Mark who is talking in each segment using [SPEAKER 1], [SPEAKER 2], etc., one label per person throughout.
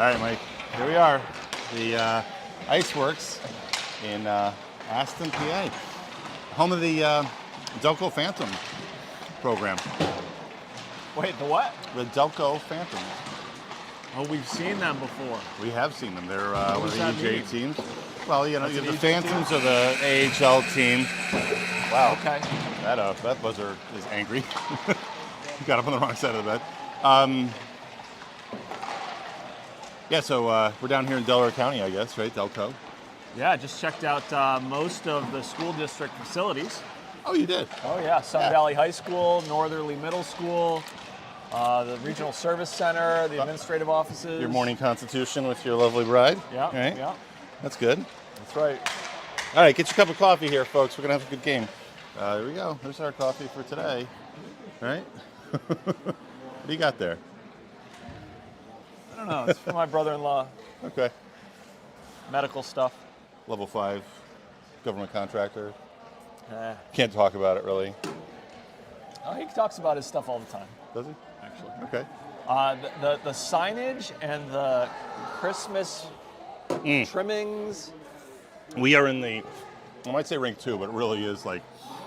[SPEAKER 1] All right, Mike. Here we are, the Iceworks in Aston, PA, home of the Delco Phantom program.
[SPEAKER 2] Wait, the what?
[SPEAKER 1] The Delco Phantoms.
[SPEAKER 2] Oh, we've seen them before.
[SPEAKER 1] We have seen them. They're one of the
[SPEAKER 2] that
[SPEAKER 1] EJ
[SPEAKER 2] mean?
[SPEAKER 1] teams. Well, you know,
[SPEAKER 2] That's
[SPEAKER 1] the
[SPEAKER 2] an EJ
[SPEAKER 1] Phantoms
[SPEAKER 2] team?
[SPEAKER 1] are the AHL team. Wow.
[SPEAKER 2] Okay.
[SPEAKER 1] That buzzer is angry. Got up on the wrong side of the bed. Yeah, so we're down here in Delaware County, I guess, right? Delco.
[SPEAKER 2] Yeah, just checked out most of the school district facilities.
[SPEAKER 1] Oh, you did?
[SPEAKER 2] Oh yeah, Sun Valley High School, Northerly Middle School, the Regional Service Center, the administrative offices.
[SPEAKER 1] Your morning constitution with your lovely bride.
[SPEAKER 2] Yeah,
[SPEAKER 1] All right.
[SPEAKER 2] yeah.
[SPEAKER 1] That's good.
[SPEAKER 2] That's right.
[SPEAKER 1] All right, get your cup of coffee here, folks. We're going to have a good game. Here we go. There's our coffee for today. All right? What do you got there?
[SPEAKER 2] I don't know, it's for my brother-in-law.
[SPEAKER 1] Okay.
[SPEAKER 2] Medical stuff.
[SPEAKER 1] Level 5 government contractor.
[SPEAKER 2] Eh.
[SPEAKER 1] Can't talk about it, really.
[SPEAKER 2] Oh, he talks about his stuff all the time,
[SPEAKER 1] Does he?
[SPEAKER 2] actually.
[SPEAKER 1] Okay.
[SPEAKER 2] The signage and the Christmas trimmings.
[SPEAKER 1] We are in the, I might say rink 2, but it really is like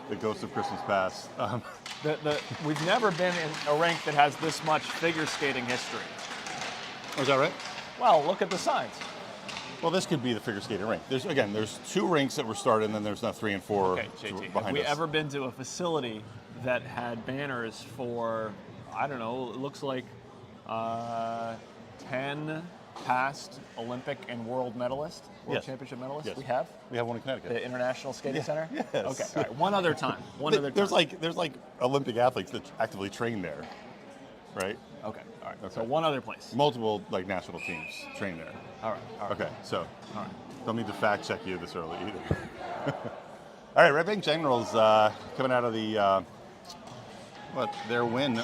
[SPEAKER 1] the ghost of Christmas past.
[SPEAKER 2] We've never been in a rink that has this much figure skating history.
[SPEAKER 1] Oh, is that right?
[SPEAKER 2] Well, look at the signs.
[SPEAKER 1] Well, this could be the figure skating rink. There's 2 rinks that were started, and then there's now 3 and 4
[SPEAKER 2] Okay, JT, have
[SPEAKER 1] behind
[SPEAKER 2] we
[SPEAKER 1] us.
[SPEAKER 2] ever been to a facility that had banners for, I don't know, it looks like 10 past Olympic and world medalists, world
[SPEAKER 1] Yes.
[SPEAKER 2] championship medalists?
[SPEAKER 1] Yes.
[SPEAKER 2] We have?
[SPEAKER 1] We have one in Connecticut.
[SPEAKER 2] The International Skating Center?
[SPEAKER 1] Yes.
[SPEAKER 2] Okay, all right, one other time.
[SPEAKER 1] There's like Olympic athletes that actively train there, right?
[SPEAKER 2] Okay, all right. So one other place.
[SPEAKER 1] Multiple like national teams train there.
[SPEAKER 2] All right, all right.
[SPEAKER 1] Okay, so
[SPEAKER 2] All right.
[SPEAKER 1] don't need to fact check you this early either. All right, Red Bank Generals coming out of the their win.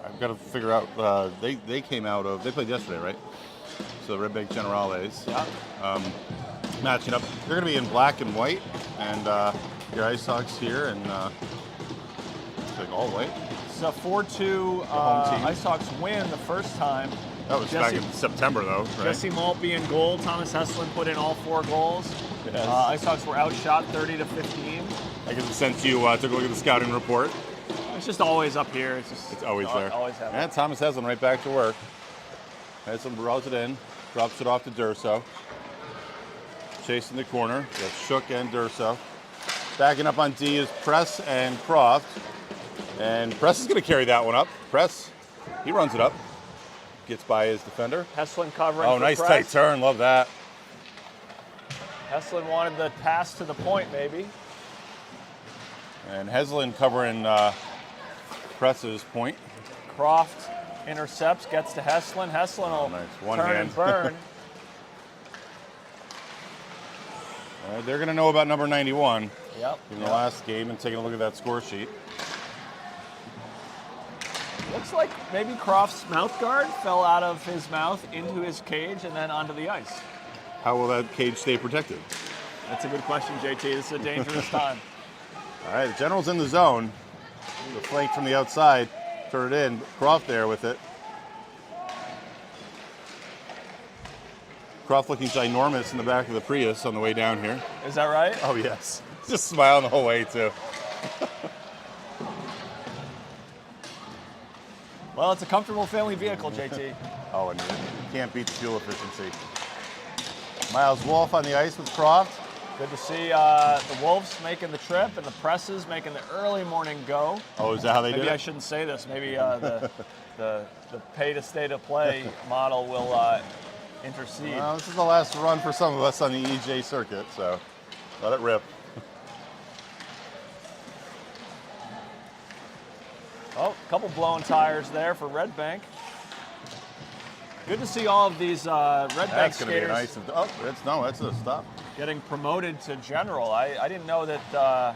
[SPEAKER 1] I've got to figure out. They came out of. They played yesterday, right? So the Red Bank Generales matching up. They're going to be in black and white, and your Icehawks here, and it's like all white.
[SPEAKER 2] It's a 4-2
[SPEAKER 1] home team.
[SPEAKER 2] Icehawks win the first time.
[SPEAKER 1] That was back in September, though, right?
[SPEAKER 2] Jesse Maltby in goal. Thomas Heslin put in all 4 goals.
[SPEAKER 1] Yes.
[SPEAKER 2] Icehawks were outshot 30-15.
[SPEAKER 1] I get the sense you took a look at the scouting report.
[SPEAKER 2] It's just always up here.
[SPEAKER 1] It's always there.
[SPEAKER 2] Always have
[SPEAKER 1] And Thomas Heslin right back to work. Heslin draws it in, drops it off to Durso. Chasing the corner. That's Shook and Durso. Backing up on D is Press and Croft. And Press is going to carry that one up. Press, he runs it up. Gets by his defender.
[SPEAKER 2] Heslin covering.
[SPEAKER 1] Oh,
[SPEAKER 2] for
[SPEAKER 1] nice
[SPEAKER 2] Press.
[SPEAKER 1] tight turn. Love that.
[SPEAKER 2] Heslin wanted the pass to the point, maybe.
[SPEAKER 1] And Heslin covering Press's point.
[SPEAKER 2] Croft intercepts, gets to Heslin. Heslin will
[SPEAKER 1] Nice. One
[SPEAKER 2] turn
[SPEAKER 1] hand.
[SPEAKER 2] and burn.
[SPEAKER 1] They're going to know about number 91
[SPEAKER 2] Yep.
[SPEAKER 1] in the last game and taking a look at that score sheet.
[SPEAKER 2] Looks like maybe Croft's mouth guard fell out of his mouth into his cage and then onto the ice.
[SPEAKER 1] How will that cage stay protected?
[SPEAKER 2] That's a good question, JT. This is a dangerous time.
[SPEAKER 1] All right, the General's in the zone. The flank from the outside. Turn it in. Croft there with it. Croft looking ginormous in the back of the Prius on the way down here.
[SPEAKER 2] Is that right?
[SPEAKER 1] Oh, yes. Just smiling the whole way, too.
[SPEAKER 2] Well, it's a comfortable family vehicle, JT.
[SPEAKER 1] Oh, and you can't beat the fuel efficiency. Miles Wolf on the ice with Croft.
[SPEAKER 2] Good to see the Wolves making the trip and the Presses making the early morning go.
[SPEAKER 1] Oh, is that how they
[SPEAKER 2] Maybe
[SPEAKER 1] did
[SPEAKER 2] I
[SPEAKER 1] it?
[SPEAKER 2] shouldn't say this. Maybe the pay to stay to play model will intercede.
[SPEAKER 1] Well, this is the last run for some of us on the EJ circuit, so let it rip.
[SPEAKER 2] Oh, a couple blown tires there for Red Bank. Good to see all of these Red Bank
[SPEAKER 1] That's going to be
[SPEAKER 2] skaters
[SPEAKER 1] nice. Oh, that's a stop.
[SPEAKER 2] getting promoted to general. I didn't know that the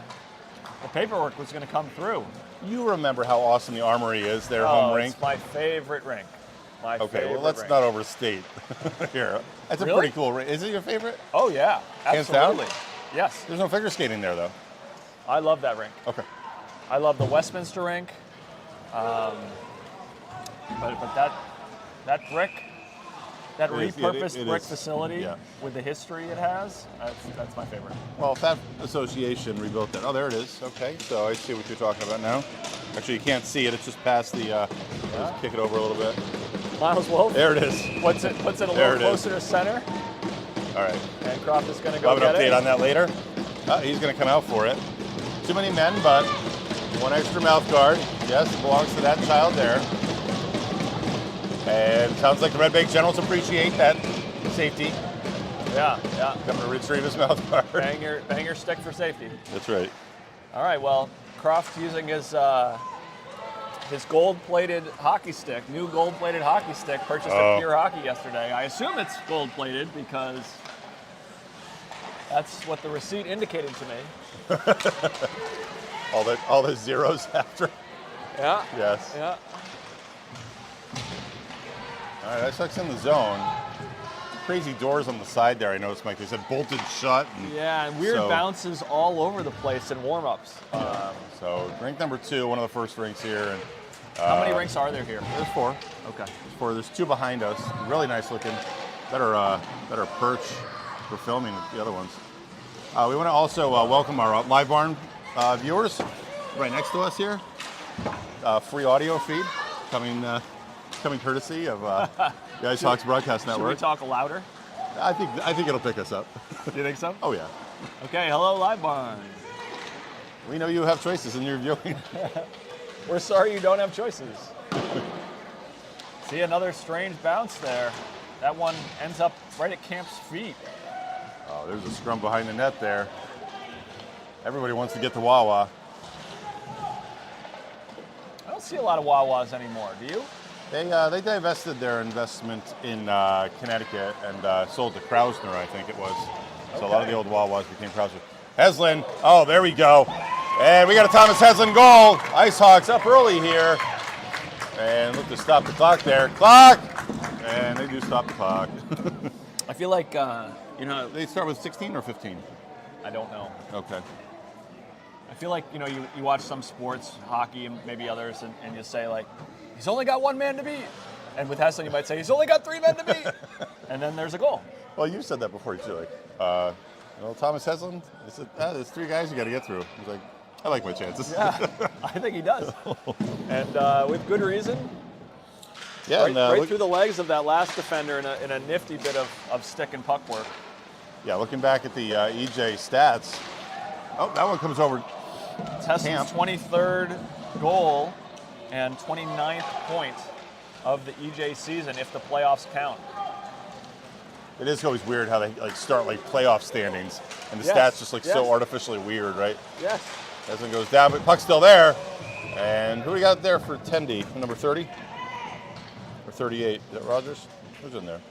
[SPEAKER 2] paperwork was going to come through.
[SPEAKER 1] You remember how awesome the Armory is, their home rink?
[SPEAKER 2] It's my favorite rink.
[SPEAKER 1] Okay, well, let's not overstate here. That's a
[SPEAKER 2] Really?
[SPEAKER 1] pretty cool rink. Is it your favorite?
[SPEAKER 2] Oh, yeah,
[SPEAKER 1] Hands down?
[SPEAKER 2] absolutely. Yes,
[SPEAKER 1] There's no figure skating there, though.
[SPEAKER 2] I love that rink.
[SPEAKER 1] Okay.
[SPEAKER 2] I love the Westminster rink. But that brick that
[SPEAKER 1] It is,
[SPEAKER 2] repurposed
[SPEAKER 1] it
[SPEAKER 2] brick
[SPEAKER 1] is.
[SPEAKER 2] facility
[SPEAKER 1] Yeah.
[SPEAKER 2] with the history it has, that's my favorite.
[SPEAKER 1] Well, Fab Association rebuilt that. Oh, there it is. Okay, so I see what you're talking about now. Actually, you can't see it. It's just past the. Just kick it over a little bit.
[SPEAKER 2] Miles Wolf
[SPEAKER 1] There it is.
[SPEAKER 2] puts it a
[SPEAKER 1] There
[SPEAKER 2] little
[SPEAKER 1] it
[SPEAKER 2] closer
[SPEAKER 1] is.
[SPEAKER 2] to center,
[SPEAKER 1] All right.
[SPEAKER 2] and Croft is going to
[SPEAKER 1] We'll
[SPEAKER 2] go
[SPEAKER 1] have an
[SPEAKER 2] get
[SPEAKER 1] update
[SPEAKER 2] it.
[SPEAKER 1] on that later. He's going to come out for it. Too many men, but one extra mouth guard. Yes, it belongs to that child there. And it sounds like the Red Bank Generals appreciate that safety.
[SPEAKER 2] Yeah.
[SPEAKER 1] Coming to retrieve his mouth guard.
[SPEAKER 2] Bang your stick for safety.
[SPEAKER 1] That's right.
[SPEAKER 2] All right, well, Croft using his gold-plated hockey stick, new gold-plated hockey stick, purchased at Pure Hockey yesterday. I assume it's gold-plated because that's what the receipt indicated to me.
[SPEAKER 1] All the zeros after.
[SPEAKER 2] Yeah.
[SPEAKER 1] Yes.
[SPEAKER 2] Yeah.
[SPEAKER 1] All right, Icehawks in the zone. Crazy doors on the side there. I noticed, Mike. They said bolted shut.
[SPEAKER 2] And weird
[SPEAKER 1] so-
[SPEAKER 2] bounces all over the place in warm-ups.
[SPEAKER 1] So rink number 2, one of the first rinks here. And
[SPEAKER 2] How many rinks are there here?
[SPEAKER 1] there's 4.
[SPEAKER 2] Okay.
[SPEAKER 1] There's 4. There's 2 behind us. Really nice looking. Better perch for filming the other ones. We want to also welcome our Live Barn viewers right next to us here. Free audio feed coming courtesy of the Icehawks Broadcast
[SPEAKER 2] Should we
[SPEAKER 1] Network.
[SPEAKER 2] talk louder?
[SPEAKER 1] I think it'll pick us up.
[SPEAKER 2] Do you think so?
[SPEAKER 1] Oh yeah.
[SPEAKER 2] Okay, hello, Live Barn.
[SPEAKER 1] We know you have choices in your viewing.
[SPEAKER 2] We're sorry you don't have choices. See, another strange bounce there. That one ends up right at Camp's feet.
[SPEAKER 1] Oh, there's a scrum behind the net there. Everybody wants to get to Wawa.
[SPEAKER 2] I don't see a lot of Wawas anymore, do you?
[SPEAKER 1] They divested their investment in Connecticut and sold to Krausner, I think it was. So a lot of the old Wawas became Krausner. Heslin, oh, there we go. And we got a Thomas Heslin goal. Icehawks up early here. And look to stop the clock there. Clock! And they do stop the clock.
[SPEAKER 2] I feel like,
[SPEAKER 1] They start with 16 or 15?
[SPEAKER 2] I don't know.
[SPEAKER 1] Okay.
[SPEAKER 2] I feel like, you watch some sports, hockey and maybe others, and you say, like, he's only got one man to beat. And with Heslin, you might say, he's only got 3 men to beat. And then there's a goal.
[SPEAKER 1] Well, you said that before too, like, Thomas Heslin, they said, there's 3 guys you got to get through. He's like, I like my chances.
[SPEAKER 2] Yeah, I think he does. And with good reason.
[SPEAKER 1] Yeah,
[SPEAKER 2] Right,
[SPEAKER 1] and,
[SPEAKER 2] right
[SPEAKER 1] look-
[SPEAKER 2] through the legs of that last defender in a nifty bit of stick and puck work.
[SPEAKER 1] Yeah, looking back at the EJ stats. Oh, that one comes over.
[SPEAKER 2] Tesson's
[SPEAKER 1] Camp.
[SPEAKER 2] 23rd goal and 29th point of the EJ season if the playoffs count.
[SPEAKER 1] It is always weird how they start playoff standings, and the
[SPEAKER 2] Yes,
[SPEAKER 1] stats just so
[SPEAKER 2] yes.
[SPEAKER 1] artificially weird, right?
[SPEAKER 2] Yes.
[SPEAKER 1] As it goes down, but puck's still there. And who do we got there for Tendy? Number 30 or 38? Is that Rogers? Who's in there?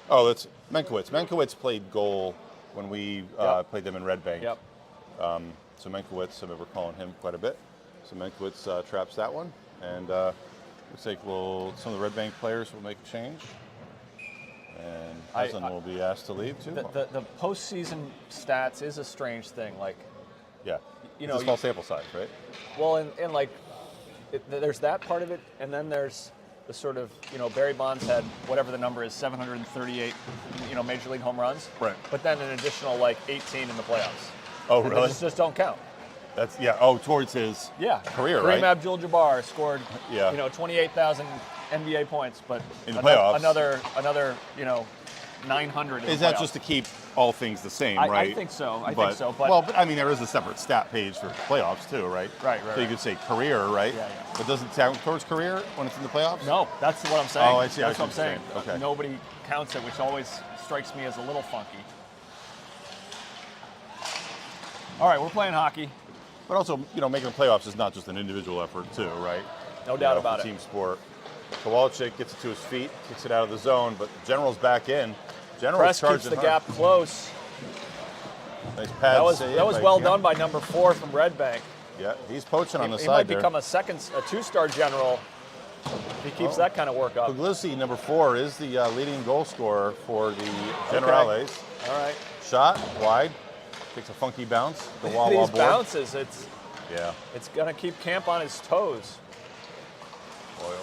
[SPEAKER 1] Oh, that's Menkowitz. Menkowitz played goal when we
[SPEAKER 2] Yep.
[SPEAKER 1] played them in Red Bank.
[SPEAKER 2] Yep.
[SPEAKER 1] So Menkowitz, I remember calling him quite a bit. So Menkowitz traps that one. And looks like some of the Red Bank players will make a change. And Heslin will be asked to leave too.
[SPEAKER 2] The postseason stats is a strange thing.
[SPEAKER 1] Yeah.
[SPEAKER 2] You
[SPEAKER 1] It's
[SPEAKER 2] know,
[SPEAKER 1] a small sample size, right?
[SPEAKER 2] Well, and there's that part of it, and then there's the sort of, Barry Bonds had whatever the number is, 738, Major League home runs.
[SPEAKER 1] Right.
[SPEAKER 2] But then an additional 18 in the playoffs.
[SPEAKER 1] Oh,
[SPEAKER 2] And
[SPEAKER 1] really?
[SPEAKER 2] those just don't count.
[SPEAKER 1] That's towards his career,
[SPEAKER 2] Kareem
[SPEAKER 1] right?
[SPEAKER 2] Abdul-Jabbar scored,
[SPEAKER 1] Yeah.
[SPEAKER 2] 28,000 NBA points, but
[SPEAKER 1] In the playoffs.
[SPEAKER 2] another 900 in
[SPEAKER 1] Is
[SPEAKER 2] the
[SPEAKER 1] that
[SPEAKER 2] playoffs.
[SPEAKER 1] just to keep all things the same,
[SPEAKER 2] I
[SPEAKER 1] right?
[SPEAKER 2] think so. I
[SPEAKER 1] But-
[SPEAKER 2] think so. But
[SPEAKER 1] well, I mean, there is a separate stat page for playoffs too, right?
[SPEAKER 2] Right.
[SPEAKER 1] So you could say career, right?
[SPEAKER 2] Yeah.
[SPEAKER 1] But does it count towards career when it's in the playoffs?
[SPEAKER 2] no, that's what I'm saying.
[SPEAKER 1] Oh, I see.
[SPEAKER 2] That's
[SPEAKER 1] I
[SPEAKER 2] what I'm
[SPEAKER 1] see what
[SPEAKER 2] saying.
[SPEAKER 1] you're saying. Okay.
[SPEAKER 2] Nobody counts it, which always strikes me as a little funky. All right, we're playing hockey.
[SPEAKER 1] But also, making the playoffs is not just an individual effort too, right?
[SPEAKER 2] No doubt about
[SPEAKER 1] it's a
[SPEAKER 2] it.
[SPEAKER 1] team sport. Kowalczyk gets it to his feet, kicks it out of the zone, but General's back in. General's
[SPEAKER 2] Press keeps
[SPEAKER 1] charging
[SPEAKER 2] the
[SPEAKER 1] hard.
[SPEAKER 2] gap close.
[SPEAKER 1] Nice pad
[SPEAKER 2] That was
[SPEAKER 1] save
[SPEAKER 2] well
[SPEAKER 1] Camp.
[SPEAKER 2] done by number 4 from Red Bank.
[SPEAKER 1] Yeah, he's poaching on the
[SPEAKER 2] He
[SPEAKER 1] side
[SPEAKER 2] might
[SPEAKER 1] there.
[SPEAKER 2] become a 2-star general if he keeps that kind of work up.
[SPEAKER 1] Puglisi, number 4, is the leading goal scorer for the Generales.
[SPEAKER 2] All right.
[SPEAKER 1] Shot wide, takes a funky bounce. The wall
[SPEAKER 2] These
[SPEAKER 1] board.
[SPEAKER 2] bounces,
[SPEAKER 1] Yeah.
[SPEAKER 2] it's going to keep Camp on his toes.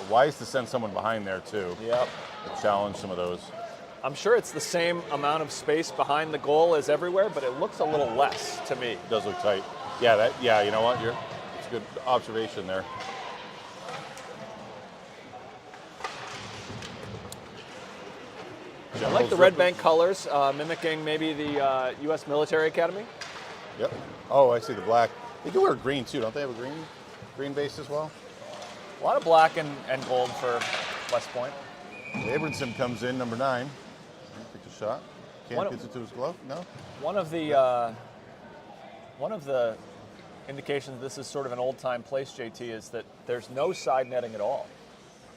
[SPEAKER 1] Wise to send someone behind there too.
[SPEAKER 2] Yep.
[SPEAKER 1] To challenge some of those.
[SPEAKER 2] I'm sure it's the same amount of space behind the goal as everywhere, but it looks a little less to me.
[SPEAKER 1] It does look tight. Yeah, you know what? It's a good observation there.
[SPEAKER 2] I like the Red Bank colors, mimicking maybe the U.S. Military Academy.
[SPEAKER 1] Yep. Oh, I see the black. They do wear green too, don't they have a green base as well?
[SPEAKER 2] A lot of black and gold for West Point.
[SPEAKER 1] Abramson comes in, number 9. Takes a shot. Camp gets it to his glove. No.
[SPEAKER 2] One of the indications this is sort of an old-time place, JT, is that there's no side netting at all.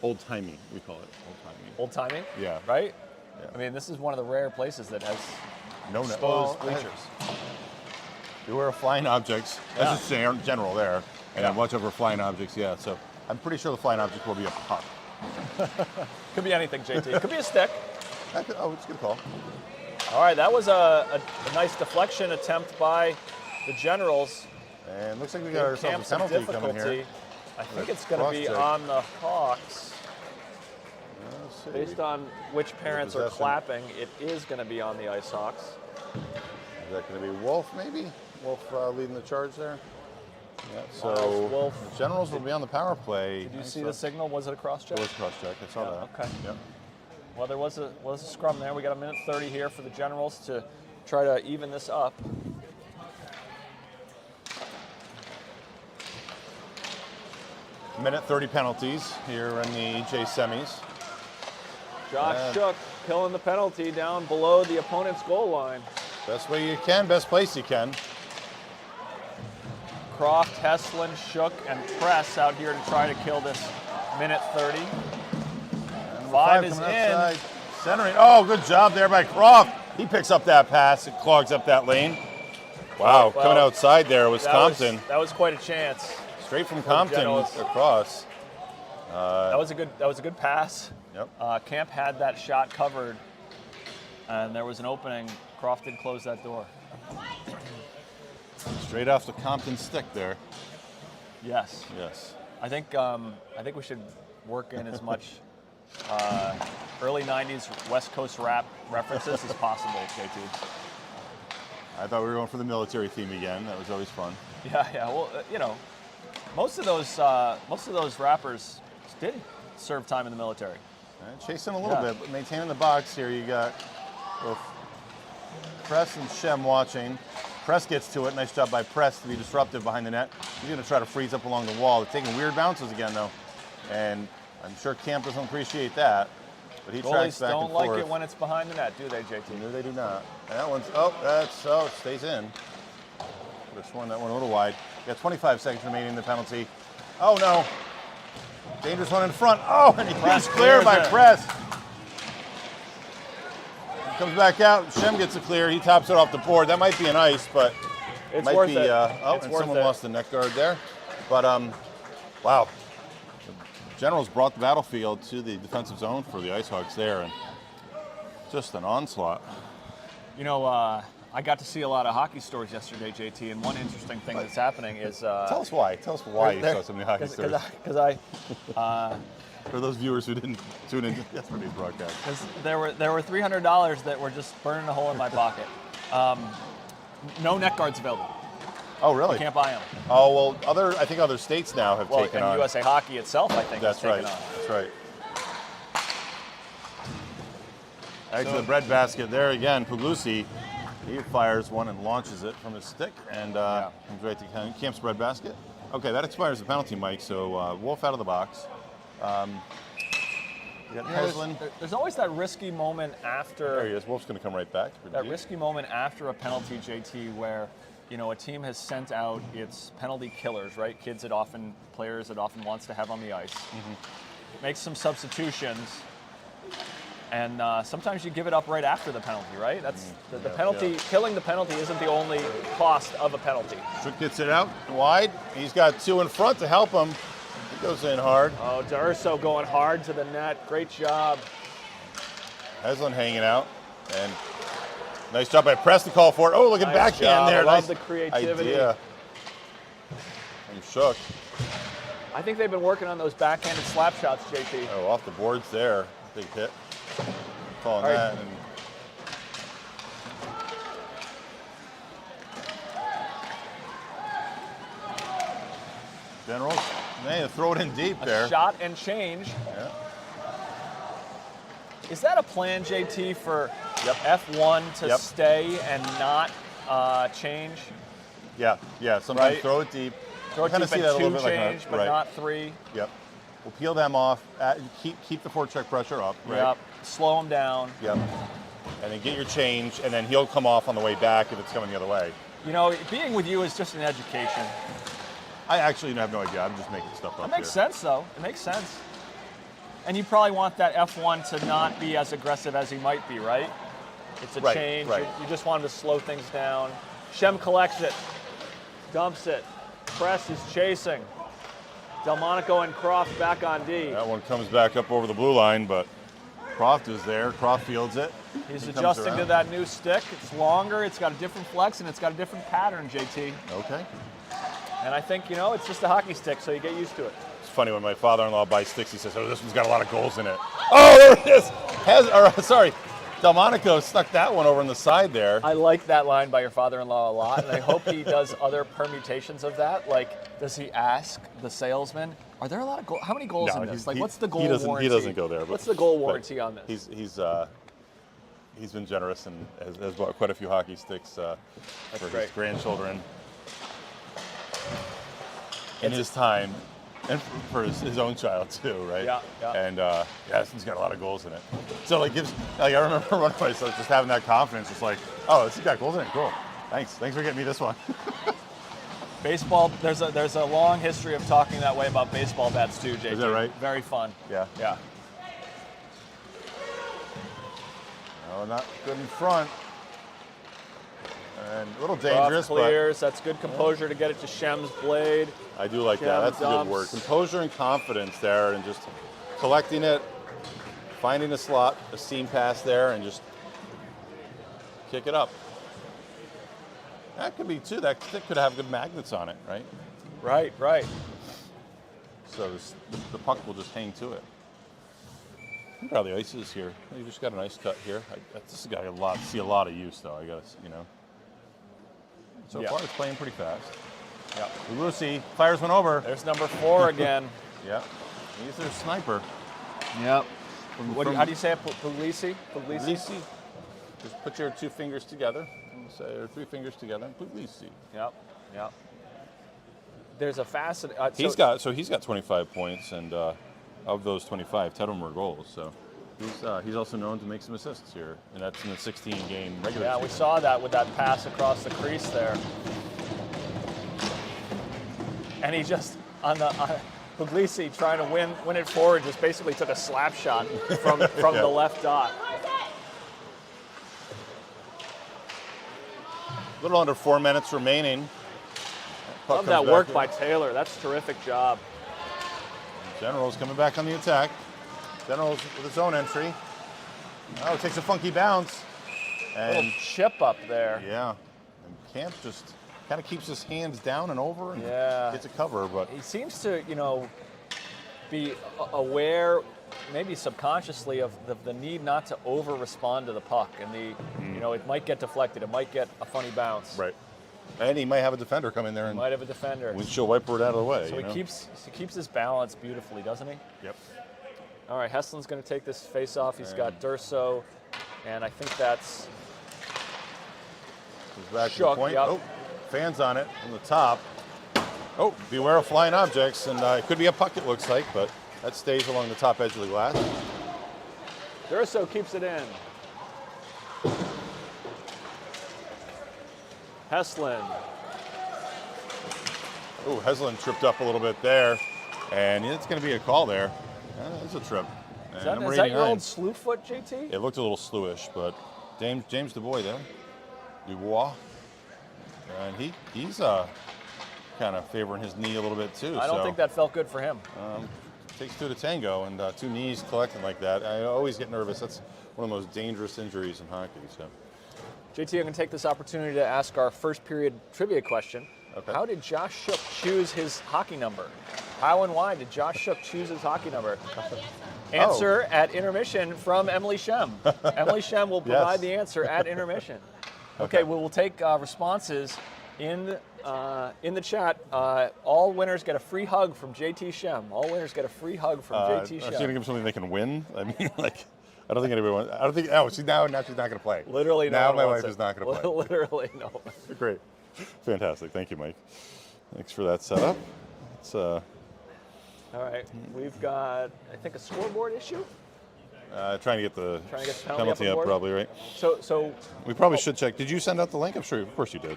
[SPEAKER 1] Old-timey, we call it. Old-timey.
[SPEAKER 2] Old-timey?
[SPEAKER 1] Yeah.
[SPEAKER 2] Right?
[SPEAKER 1] Yeah.
[SPEAKER 2] I mean, this is one of the rare places that has
[SPEAKER 1] no
[SPEAKER 2] exposed bleachers.
[SPEAKER 1] Beware of flying objects. That's just general there. And then watch over flying objects, yeah. So I'm pretty sure the flying object will be a puck.
[SPEAKER 2] Could be anything, JT. It could be a stick.
[SPEAKER 1] It's a good call.
[SPEAKER 2] All right, that was a nice deflection attempt by the Generals.
[SPEAKER 1] And looks like we got ourselves a penalty coming here.
[SPEAKER 2] I think it's going to be on the Hawks. Based on which parents are clapping, it is going to be on the Icehawks.
[SPEAKER 1] Is that going to be Wolf, maybe? Wolf leading the charge there? Yeah, so
[SPEAKER 2] Wolf.
[SPEAKER 1] The Generals will be on the power play.
[SPEAKER 2] Did you see the signal? Was it a cross-check?
[SPEAKER 1] It was a cross-check. I saw that.
[SPEAKER 2] Okay.
[SPEAKER 1] Yep.
[SPEAKER 2] Well, there was a scrum there. We got a minute 30 here for the Generals to try to even this up.
[SPEAKER 1] Minute 30 penalties here in the J semis.
[SPEAKER 2] Josh Shook killing the penalty down below the opponent's goal line.
[SPEAKER 1] Best way you can, best place you can.
[SPEAKER 2] Croft, Heslin, Shook, and Press out here to try to kill this minute 30. Five is in.
[SPEAKER 1] Centering. Oh, good job there by Croft. He picks up that pass. It clogs up that lane. Wow, coming outside there was Compton.
[SPEAKER 2] That was quite a chance.
[SPEAKER 1] Straight from Compton across.
[SPEAKER 2] That was a good pass.
[SPEAKER 1] Yep.
[SPEAKER 2] Camp had that shot covered, and there was an opening. Croft did close that door.
[SPEAKER 1] Straight off the Compton stick there.
[SPEAKER 2] Yes.
[SPEAKER 1] Yes.
[SPEAKER 2] I think we should work in as much early '90s West Coast rap references as possible, JT.
[SPEAKER 1] I thought we were going for the military theme again. That was always fun.
[SPEAKER 2] Yeah. Well, most of those rappers did serve time in the military.
[SPEAKER 1] Chasing a little bit, but maintaining the box here. You got both Press and Shem watching. Press gets to it. Nice job by Press to be disruptive behind the net. He's going to try to freeze up along the wall. They're taking weird bounces again, though. And I'm sure Camp doesn't appreciate that. But he tracks back and forth.
[SPEAKER 2] Goalies don't like it when it's behind the net, do they, JT?
[SPEAKER 1] No, they do not. And that one's, it stays in. Would have sworn that one a little wide. Got 25 seconds remaining in the penalty. Oh, no. Dangerous one in front. Oh, and he's cleared by Press. He comes back out. Shem gets it clear. He tops it off the board. That might be an ice, but
[SPEAKER 2] it
[SPEAKER 1] might
[SPEAKER 2] worth
[SPEAKER 1] be.
[SPEAKER 2] It.
[SPEAKER 1] And someone lost the net guard there. But wow. The Generals brought the battlefield to the defensive zone for the Icehawks there, and just an onslaught.
[SPEAKER 2] I got to see a lot of hockey stories yesterday, JT, and one interesting thing that's happening is...
[SPEAKER 1] Tell us why. Tell us why you saw so many hockey stories.
[SPEAKER 2] Because
[SPEAKER 1] for those viewers who didn't tune in to yesterday's broadcast.
[SPEAKER 2] Because there were $300 that were just burning a hole in my pocket. No neck guards available.
[SPEAKER 1] Oh, really?
[SPEAKER 2] You can't buy them.
[SPEAKER 1] Oh, well, I think other states now have taken on.
[SPEAKER 2] USA Hockey itself, I think,
[SPEAKER 1] That's
[SPEAKER 2] has taken
[SPEAKER 1] right.
[SPEAKER 2] on.
[SPEAKER 1] That's right. Actually, the breadbasket there again. Puglisi, he fires one and launches it from his stick and comes right to Camp's breadbasket. Okay, that expires the penalty, Mike. So Wolf out of the box.
[SPEAKER 2] There's always that risky moment after.
[SPEAKER 1] There he is. Wolf's going to come right back.
[SPEAKER 2] That risky moment after a penalty, JT, where a team has sent out its penalty killers, right? Players it often wants to have on the ice. Mm-hmm. Makes some substitutions, and sometimes you give it up right after the penalty, right? That's the penalty. Yeah. Killing the penalty isn't the only cost of a penalty.
[SPEAKER 1] Shook gets it out wide. He's got two in front to help him. He goes in hard.
[SPEAKER 2] Oh, D'Urso going hard to the net. Great job.
[SPEAKER 1] Heslin hanging out, and nice job by Press to call for it. Oh, look at backhand there.
[SPEAKER 2] I love the creativity.
[SPEAKER 1] Idea. And Shook.
[SPEAKER 2] I think they've been working on those backhanded slap shots, JT.
[SPEAKER 1] Oh, off the boards there. Big hit. Calling
[SPEAKER 2] All right.
[SPEAKER 1] that. And Generals, man, throw it in deep there.
[SPEAKER 2] Shot and change.
[SPEAKER 1] Yeah.
[SPEAKER 2] Is that a plan, JT, for F1 to stay and not change?
[SPEAKER 1] Yeah, yeah. Sometimes
[SPEAKER 2] Right.
[SPEAKER 1] throw it deep.
[SPEAKER 2] Throw it
[SPEAKER 1] Kinda
[SPEAKER 2] deep
[SPEAKER 1] see
[SPEAKER 2] and
[SPEAKER 1] that a little
[SPEAKER 2] two
[SPEAKER 1] bit like
[SPEAKER 2] change, but
[SPEAKER 1] right.
[SPEAKER 2] not three.
[SPEAKER 1] Yep. We'll peel them off. Keep the forecheck pressure up. Right?
[SPEAKER 2] Yep. Slow them down.
[SPEAKER 1] Yep. And then get your change, and then he'll come off on the way back if it's coming the other way.
[SPEAKER 2] You know, being with you is just an education.
[SPEAKER 1] I actually have no idea. I'm just making stuff up
[SPEAKER 2] It makes
[SPEAKER 1] here.
[SPEAKER 2] sense, though. It makes sense. And you probably want that F1 to not be as aggressive as he might be, right? It's a
[SPEAKER 1] Right,
[SPEAKER 2] change.
[SPEAKER 1] right.
[SPEAKER 2] You just want him to slow things down. Shem collects it, dumps it. Press is chasing. Delmonico and Croft back on D.
[SPEAKER 1] That one comes back up over the blue line, but Croft is there. Croft fields it.
[SPEAKER 2] He's
[SPEAKER 1] He comes
[SPEAKER 2] adjusting to
[SPEAKER 1] around.
[SPEAKER 2] that new stick. It's longer, it's got a different flex, and it's got a different pattern, JT.
[SPEAKER 1] Okay.
[SPEAKER 2] And I think, you know, it's just a hockey stick, so you get used to it.
[SPEAKER 1] It's funny when my father-in-law buys sticks, he says, "Oh, this one's got a lot of goals in it." Oh, there it is. Sorry, Delmonico stuck that one over on the side there.
[SPEAKER 2] I like that line by your father-in-law a lot, and I hope he does other permutations of that. Like, does he ask the salesman, are there a lot of goals? How many goals
[SPEAKER 1] No,
[SPEAKER 2] in this?
[SPEAKER 1] he's-
[SPEAKER 2] Like,
[SPEAKER 1] he-
[SPEAKER 2] what's the goal
[SPEAKER 1] he doesn't- he
[SPEAKER 2] warranty?
[SPEAKER 1] doesn't go there, but-
[SPEAKER 2] What's the goal
[SPEAKER 1] but
[SPEAKER 2] warranty on this?
[SPEAKER 1] He's been generous and has bought quite a few hockey sticks for
[SPEAKER 2] great.
[SPEAKER 1] his grandchildren in his time, and for his own child too, right?
[SPEAKER 2] Yeah, yeah.
[SPEAKER 1] And this one's got a lot of goals in it. So like I remember one of my sons just having that confidence. It's like, oh, this has got goals in it. Cool. Thanks for getting me this one.
[SPEAKER 2] Baseball, there's a long history of talking that way about baseball bats too, JT.
[SPEAKER 1] Is that right?
[SPEAKER 2] Very fun.
[SPEAKER 1] Yeah.
[SPEAKER 2] Yeah.
[SPEAKER 1] No, not good in front. And a little
[SPEAKER 2] Croft
[SPEAKER 1] dangerous,
[SPEAKER 2] clears. That's good composure to get it to Shem's blade.
[SPEAKER 1] but I do like that.
[SPEAKER 2] Shem
[SPEAKER 1] That's a good
[SPEAKER 2] dumps.
[SPEAKER 1] word. Composure and confidence there, and just collecting it, finding a slot, a seam pass there, and just kick it up. That could be too. That stick could have good magnets on it, right?
[SPEAKER 2] Right, right.
[SPEAKER 1] So the puck will just hang to it. I wonder how the ice is here. You just got an ice cut here. This has got see a lot of use though. I gotta, So
[SPEAKER 2] Yeah.
[SPEAKER 1] far it's playing pretty fast.
[SPEAKER 2] Yeah.
[SPEAKER 1] Lucy fires one over.
[SPEAKER 2] There's number 4 again.
[SPEAKER 1] Yeah. He's their sniper.
[SPEAKER 2] Yep.
[SPEAKER 1] From-
[SPEAKER 2] How do you say it? Puglisi? Puglisi?
[SPEAKER 1] Puglisi. Just put your 2 fingers together. Or 3 fingers together. Puglisi.
[SPEAKER 2] Yep. Yep. There's a facet.
[SPEAKER 1] He's got 25 points, and of those 25, 10 of them were goals. So he's also known to make some assists here, and that's in the 16-game regular
[SPEAKER 2] Yeah,
[SPEAKER 1] season.
[SPEAKER 2] we saw that with that pass across the crease there. And he just Puglisi trying to win it forward just basically took a slap shot from
[SPEAKER 1] Yeah.
[SPEAKER 2] the left dot.
[SPEAKER 1] A little under 4 minutes remaining. Puck
[SPEAKER 2] Love
[SPEAKER 1] comes
[SPEAKER 2] that
[SPEAKER 1] back
[SPEAKER 2] work
[SPEAKER 1] in.
[SPEAKER 2] by Taylor. That's a terrific job.
[SPEAKER 1] General's coming back on the attack. General's with his own entry. Oh, takes a funky bounce.
[SPEAKER 2] Little
[SPEAKER 1] And
[SPEAKER 2] chip up there.
[SPEAKER 1] yeah, and Camp just kind of keeps his hands down and over and
[SPEAKER 2] Yeah.
[SPEAKER 1] gets a cover, but
[SPEAKER 2] He seems to, be aware, maybe subconsciously, of the need not to over-respond to the puck, and it might get deflected, it might get a funny bounce.
[SPEAKER 1] right. And he might have a defender come in there and
[SPEAKER 2] Might have a defender.
[SPEAKER 1] windshield wiper it out of the way.
[SPEAKER 2] So
[SPEAKER 1] you know?
[SPEAKER 2] he keeps his balance beautifully, doesn't he?
[SPEAKER 1] Yep.
[SPEAKER 2] All right, Heslin's going to take this face-off. He's got Durso, and I think that's
[SPEAKER 1] Goes back to the
[SPEAKER 2] Shook,
[SPEAKER 1] point.
[SPEAKER 2] yep.
[SPEAKER 1] Oh, fans on it on the top. Oh, beware of flying objects, and it could be a puck. It looks like, but that stays along the top edge of the glass.
[SPEAKER 2] Durso keeps it in. Heslin.
[SPEAKER 1] Oh, Heslin tripped up a little bit there, and it's going to be a call there. That's a trip.
[SPEAKER 2] Is
[SPEAKER 1] And
[SPEAKER 2] that,
[SPEAKER 1] number
[SPEAKER 2] is that your
[SPEAKER 1] 89.
[SPEAKER 2] old slew foot, JT?
[SPEAKER 1] It looked a little slewish, but James Dubois there, Dubois, and he's kind of favoring his knee a little bit too.
[SPEAKER 2] I don't think that felt good for him.
[SPEAKER 1] Takes 2 to tango, and 2 knees collecting like that. I always get nervous. That's one of the most dangerous injuries in hockey. So.
[SPEAKER 2] JT, I'm going to take this opportunity to ask our first period trivia question.
[SPEAKER 1] Okay.
[SPEAKER 2] How did Josh Shook choose his hockey number? How and why did Josh Shook choose his hockey number? Answer at intermission from Emily Shem. Emily Shem will provide the answer at intermission. Okay, we'll take responses in the chat. All winners get a free hug from JT Shem. All winners get a free hug from JT Shem.
[SPEAKER 1] Are you going to give them something they can win? I mean, like, I don't think anybody wants. I don't think. Oh, now she's not going to play.
[SPEAKER 2] Literally, no.
[SPEAKER 1] Now my wife is not going to play.
[SPEAKER 2] Literally, no.
[SPEAKER 1] Great, fantastic. Thank you, Mike. Thanks for that setup. It's
[SPEAKER 2] All right, we've got, I think, a scoreboard issue.
[SPEAKER 1] trying to get the
[SPEAKER 2] penalty
[SPEAKER 1] up, probably, right?
[SPEAKER 2] So
[SPEAKER 1] we probably should check. Did you send out the link? I'm sure, of course you did.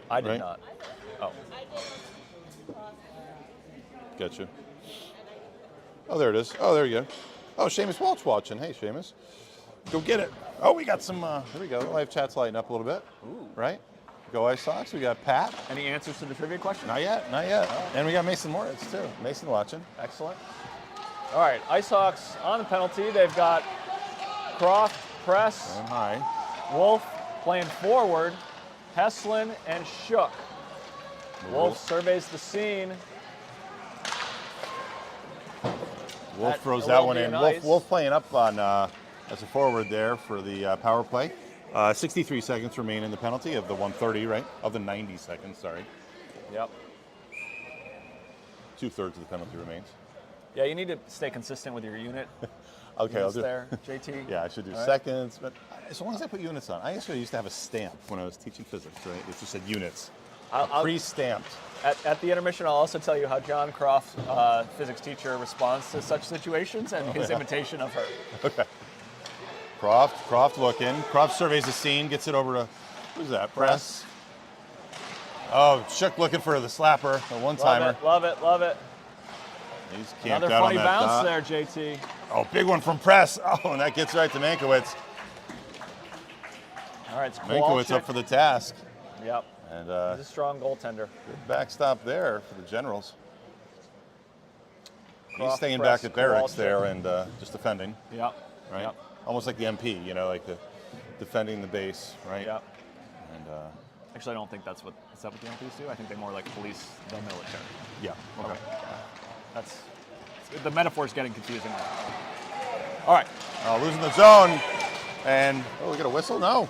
[SPEAKER 2] I did not. Oh.
[SPEAKER 1] Gotcha. Oh, there it is. Oh, there you go. Oh, Seamus Walt's watching. Hey, Seamus. Go get it. Oh, we got some, there we go. Live chat's lighting up a little bit.
[SPEAKER 2] Ooh.
[SPEAKER 1] Right? Go Icehawks. We got Pat.
[SPEAKER 2] Any answers to the trivia question?
[SPEAKER 1] Not yet, not yet. Oh. And we got Mason Moritz, too. Mason watching.
[SPEAKER 2] Excellent. All right, Icehawks on the penalty. They've got Croft, Press,
[SPEAKER 1] And high.
[SPEAKER 2] Wolf playing forward, Heslin, and Shook. Wolf surveys the scene.
[SPEAKER 1] Wolf
[SPEAKER 2] That
[SPEAKER 1] throws
[SPEAKER 2] will
[SPEAKER 1] that one
[SPEAKER 2] be
[SPEAKER 1] in.
[SPEAKER 2] nice.
[SPEAKER 1] Wolf playing up on as a forward there for the power play. 63 seconds remain in the penalty of the 130, right? Of the 90 seconds, sorry.
[SPEAKER 2] Yep.
[SPEAKER 1] 2/3 of the penalty remains.
[SPEAKER 2] Yeah, you need to stay consistent with your unit.
[SPEAKER 1] Okay, I'll
[SPEAKER 2] Units
[SPEAKER 1] do.
[SPEAKER 2] there, JT.
[SPEAKER 1] Yeah, I should do
[SPEAKER 2] All right.
[SPEAKER 1] seconds, but as long as I put units on. I actually used to have a stamp when I was teaching physics, right? It just said units.
[SPEAKER 2] I'll-
[SPEAKER 1] Pre-stamped.
[SPEAKER 2] At the intermission, I'll also tell you how John Croft, physics teacher, responds to such situations and his imitation of her.
[SPEAKER 1] Okay. Croft looking. Croft surveys the scene, gets it over to, who's that? Press. Oh, Shook looking for the slapper, the one-timer.
[SPEAKER 2] Love it, love it.
[SPEAKER 1] He's camped
[SPEAKER 2] Another
[SPEAKER 1] out
[SPEAKER 2] funny
[SPEAKER 1] on that
[SPEAKER 2] bounce
[SPEAKER 1] dot.
[SPEAKER 2] there, JT.
[SPEAKER 1] Oh, big one from Press. Oh, and that gets right to Mankiewicz.
[SPEAKER 2] All right, it's
[SPEAKER 1] Mankiewicz
[SPEAKER 2] Kowalczyk.
[SPEAKER 1] up for the task.
[SPEAKER 2] Yep,
[SPEAKER 1] And
[SPEAKER 2] he's a strong goaltender.
[SPEAKER 1] good backstop there for the Generals. He's
[SPEAKER 2] Croft,
[SPEAKER 1] staying
[SPEAKER 2] Press,
[SPEAKER 1] back at barracks
[SPEAKER 2] Kowalczyk.
[SPEAKER 1] there and just defending,
[SPEAKER 2] Yep,
[SPEAKER 1] right?
[SPEAKER 2] yep,
[SPEAKER 1] Almost like the MP, you know, like the defending the base, right?
[SPEAKER 2] yep.
[SPEAKER 1] And
[SPEAKER 2] Actually, I don't think is that what the MPs do? I think they more like police the military.
[SPEAKER 1] yeah, okay.
[SPEAKER 2] The metaphor's getting confusing now. All right,
[SPEAKER 1] Losing the zone, and we get a whistle? No.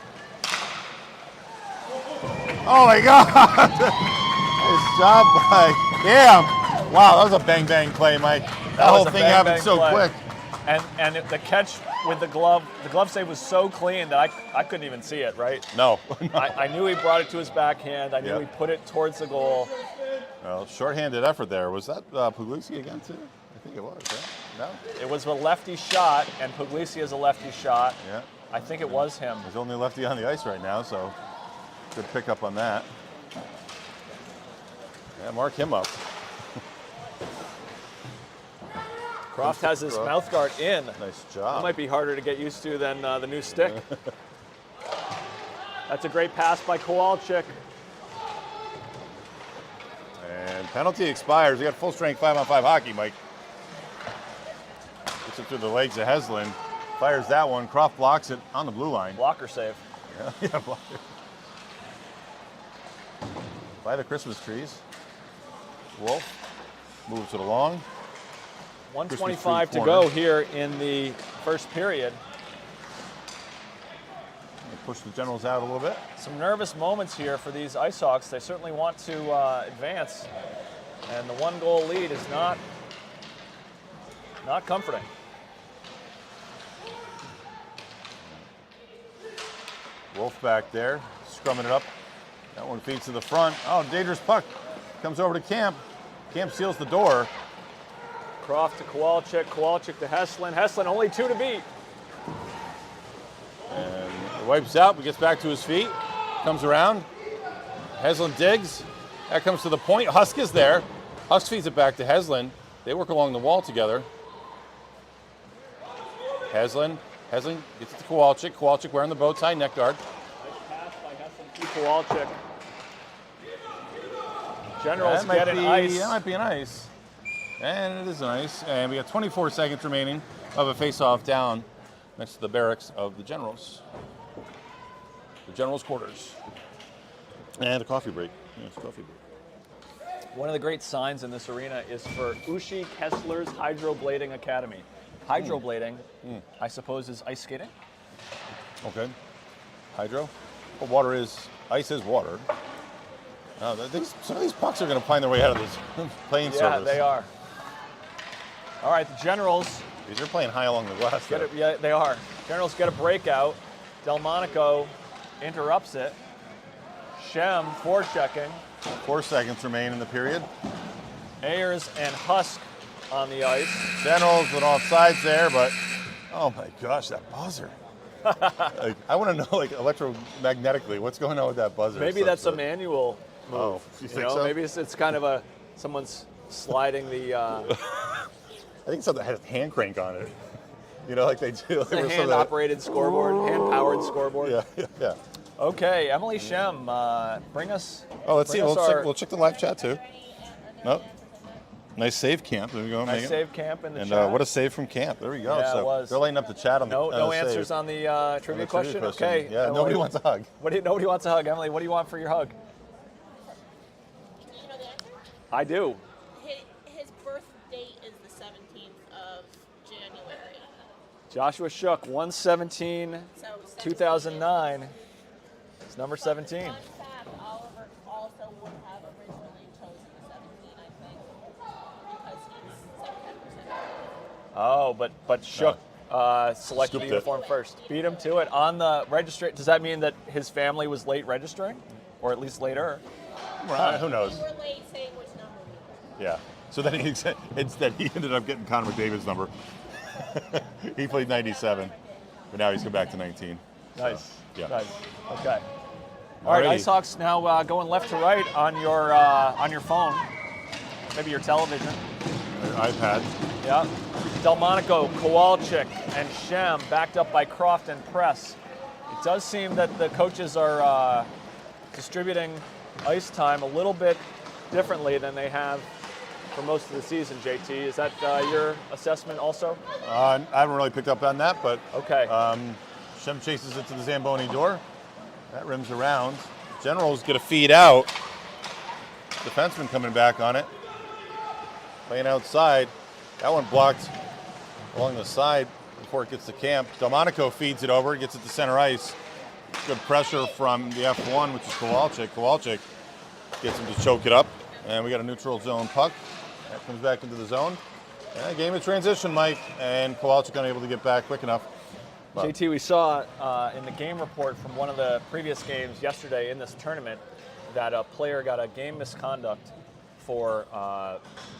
[SPEAKER 1] Oh my God! Nice job by Cam. Wow, that was a bang bang play, Mike. That whole
[SPEAKER 2] was a
[SPEAKER 1] thing
[SPEAKER 2] bang,
[SPEAKER 1] happened
[SPEAKER 2] bang
[SPEAKER 1] so
[SPEAKER 2] play.
[SPEAKER 1] quick.
[SPEAKER 2] and the catch with the glove save was so clean that I couldn't even see it. Right?
[SPEAKER 1] No.
[SPEAKER 2] I knew he brought it to his backhand. I knew
[SPEAKER 1] Yeah.
[SPEAKER 2] he put it towards the goal.
[SPEAKER 1] Well, shorthanded effort there. Was that Puglisi again too? I think it was. Right? No.
[SPEAKER 2] It was a lefty shot, and Puglisi is a lefty shot.
[SPEAKER 1] Yeah.
[SPEAKER 2] I think it was him.
[SPEAKER 1] There's only lefty on the ice right now, so good pick up on that. Yeah, mark him up.
[SPEAKER 2] Croft has his mouth guard in.
[SPEAKER 1] Nice
[SPEAKER 2] That
[SPEAKER 1] job.
[SPEAKER 2] might be harder to get used to than the new stick. That's a great pass by Kowalczyk.
[SPEAKER 1] And penalty expires. We got full strength 5-on-5 hockey, Mike. Gets it through the legs of Heslin. Fires that one. Croft blocks it on the blue line.
[SPEAKER 2] Blocker save.
[SPEAKER 1] Yeah, block it. By the Christmas trees. Wolf moves it along.
[SPEAKER 2] 1:25 to
[SPEAKER 1] corner.
[SPEAKER 2] go here in the first period.
[SPEAKER 1] They push the Generals out a little bit.
[SPEAKER 2] Some nervous moments here for these Icehawks. They certainly want to advance, and the one-goal lead is not comforting.
[SPEAKER 1] Wolf back there, scrumming it up. That one feeds to the front. Oh, dangerous puck. Comes over to Camp. Camp seals the door.
[SPEAKER 2] Croft to Kowalczyk, Kowalczyk to Heslin. Heslin only 2 to beat.
[SPEAKER 1] And he wipes out, but gets back to his feet. Comes around. Heslin digs. That comes to the point. Husk is there. Husk feeds it back to Heslin. They work along the wall together. Heslin gets it to Kowalczyk. Kowalczyk wearing the bow tie, neck guard.
[SPEAKER 2] Nice pass by Heslin to Kowalczyk. Generals get an ice.
[SPEAKER 1] That might be an ice. And it is an ice. And we got 24 seconds remaining of a face-off down next to the barracks of the Generals. The Generals' quarters. And a coffee break. Yeah, it's a coffee break.
[SPEAKER 2] One of the great signs in this arena is for Ushi Kessler's Hydroblading Academy. Hydroblading, I suppose, is ice skating?
[SPEAKER 1] Okay. Hydro? Well, ice is water. Some of these pucks are going to find their way out of this plane surface.
[SPEAKER 2] Yeah, they are. All right, the Generals.
[SPEAKER 1] These are playing high along the glass.
[SPEAKER 2] Yeah, they are. Generals get a breakout. Delmonico interrupts it. Shem forechecking.
[SPEAKER 1] 4 seconds remain in the period.
[SPEAKER 2] Ayers and Husk on the ice.
[SPEAKER 1] Generals went off sides there, but oh my gosh, that buzzer. I want to know, electromagnetically, what's going on with that buzzer?
[SPEAKER 2] Maybe that's a manual move.
[SPEAKER 1] Oh, you think so?
[SPEAKER 2] Maybe it's kind of someone's sliding the.
[SPEAKER 1] I think something had a hand crank on it. Like they do.
[SPEAKER 2] It's a hand-operated scoreboard, hand-powered scoreboard.
[SPEAKER 1] Yeah.
[SPEAKER 2] Okay, Emily Shem, bring us.
[SPEAKER 1] Oh, let's see. We'll check the live chat too. Nope. Nice save, Camp. There we go.
[SPEAKER 2] Nice save, Camp, in the chat.
[SPEAKER 1] And what a save from Camp. There we go.
[SPEAKER 2] Yeah,
[SPEAKER 1] so
[SPEAKER 2] it was.
[SPEAKER 1] They're lighting up the chat on the
[SPEAKER 2] No answers on the trivia question? Okay.
[SPEAKER 1] Yeah, nobody wants a hug.
[SPEAKER 2] Nobody wants a hug. Emily, what do you want for your hug?
[SPEAKER 3] Can you know the answer?
[SPEAKER 2] I do.
[SPEAKER 3] His birth date is the 17th of January.
[SPEAKER 2] Joshua Shook, 1/17,
[SPEAKER 3] So
[SPEAKER 2] 2009. It's number 17.
[SPEAKER 3] Fun fact, Oliver also would have originally chosen the 17, I think, because he's 7%.
[SPEAKER 2] Oh, but Shook selected the
[SPEAKER 1] Scooped
[SPEAKER 2] uniform first. Beat him to it on the registry. Does that mean that his family was late registering? Or at least later?
[SPEAKER 1] Who knows?
[SPEAKER 3] And we're late saying which number we were.
[SPEAKER 1] Yeah. So then instead he ended up getting Connor McDavid's number. He played 97, but now he's come back to 19.
[SPEAKER 2] Nice.
[SPEAKER 1] So, yeah.
[SPEAKER 2] Nice. Okay. All right,
[SPEAKER 1] Alrighty.
[SPEAKER 2] Icehawks now going left to right on your phone, maybe your television.
[SPEAKER 1] iPad.
[SPEAKER 2] Yeah. Delmonico, Kowalczyk, and Shem backed up by Croft and Press. It does seem that the coaches are distributing ice time a little bit differently than they have for most of the season, JT. Is that your assessment also?
[SPEAKER 1] I haven't really picked up on that, but
[SPEAKER 2] Okay.
[SPEAKER 1] Shem chases it to the Zamboni door. That rims around. Generals get a feed out. Defenseman coming back on it. Playing outside. That one blocked along the side before it gets to Camp. Delmonico feeds it over, gets it to center ice. Good pressure from the F1, which is Kowalczyk. Kowalczyk gets him to choke it up. And we got a neutral zone puck. That comes back into the zone. And a game of transition, Mike. And Kowalczyk unable to get back quick enough. But
[SPEAKER 2] JT, we saw in the game report from one of the previous games yesterday in this tournament that a player got a game misconduct for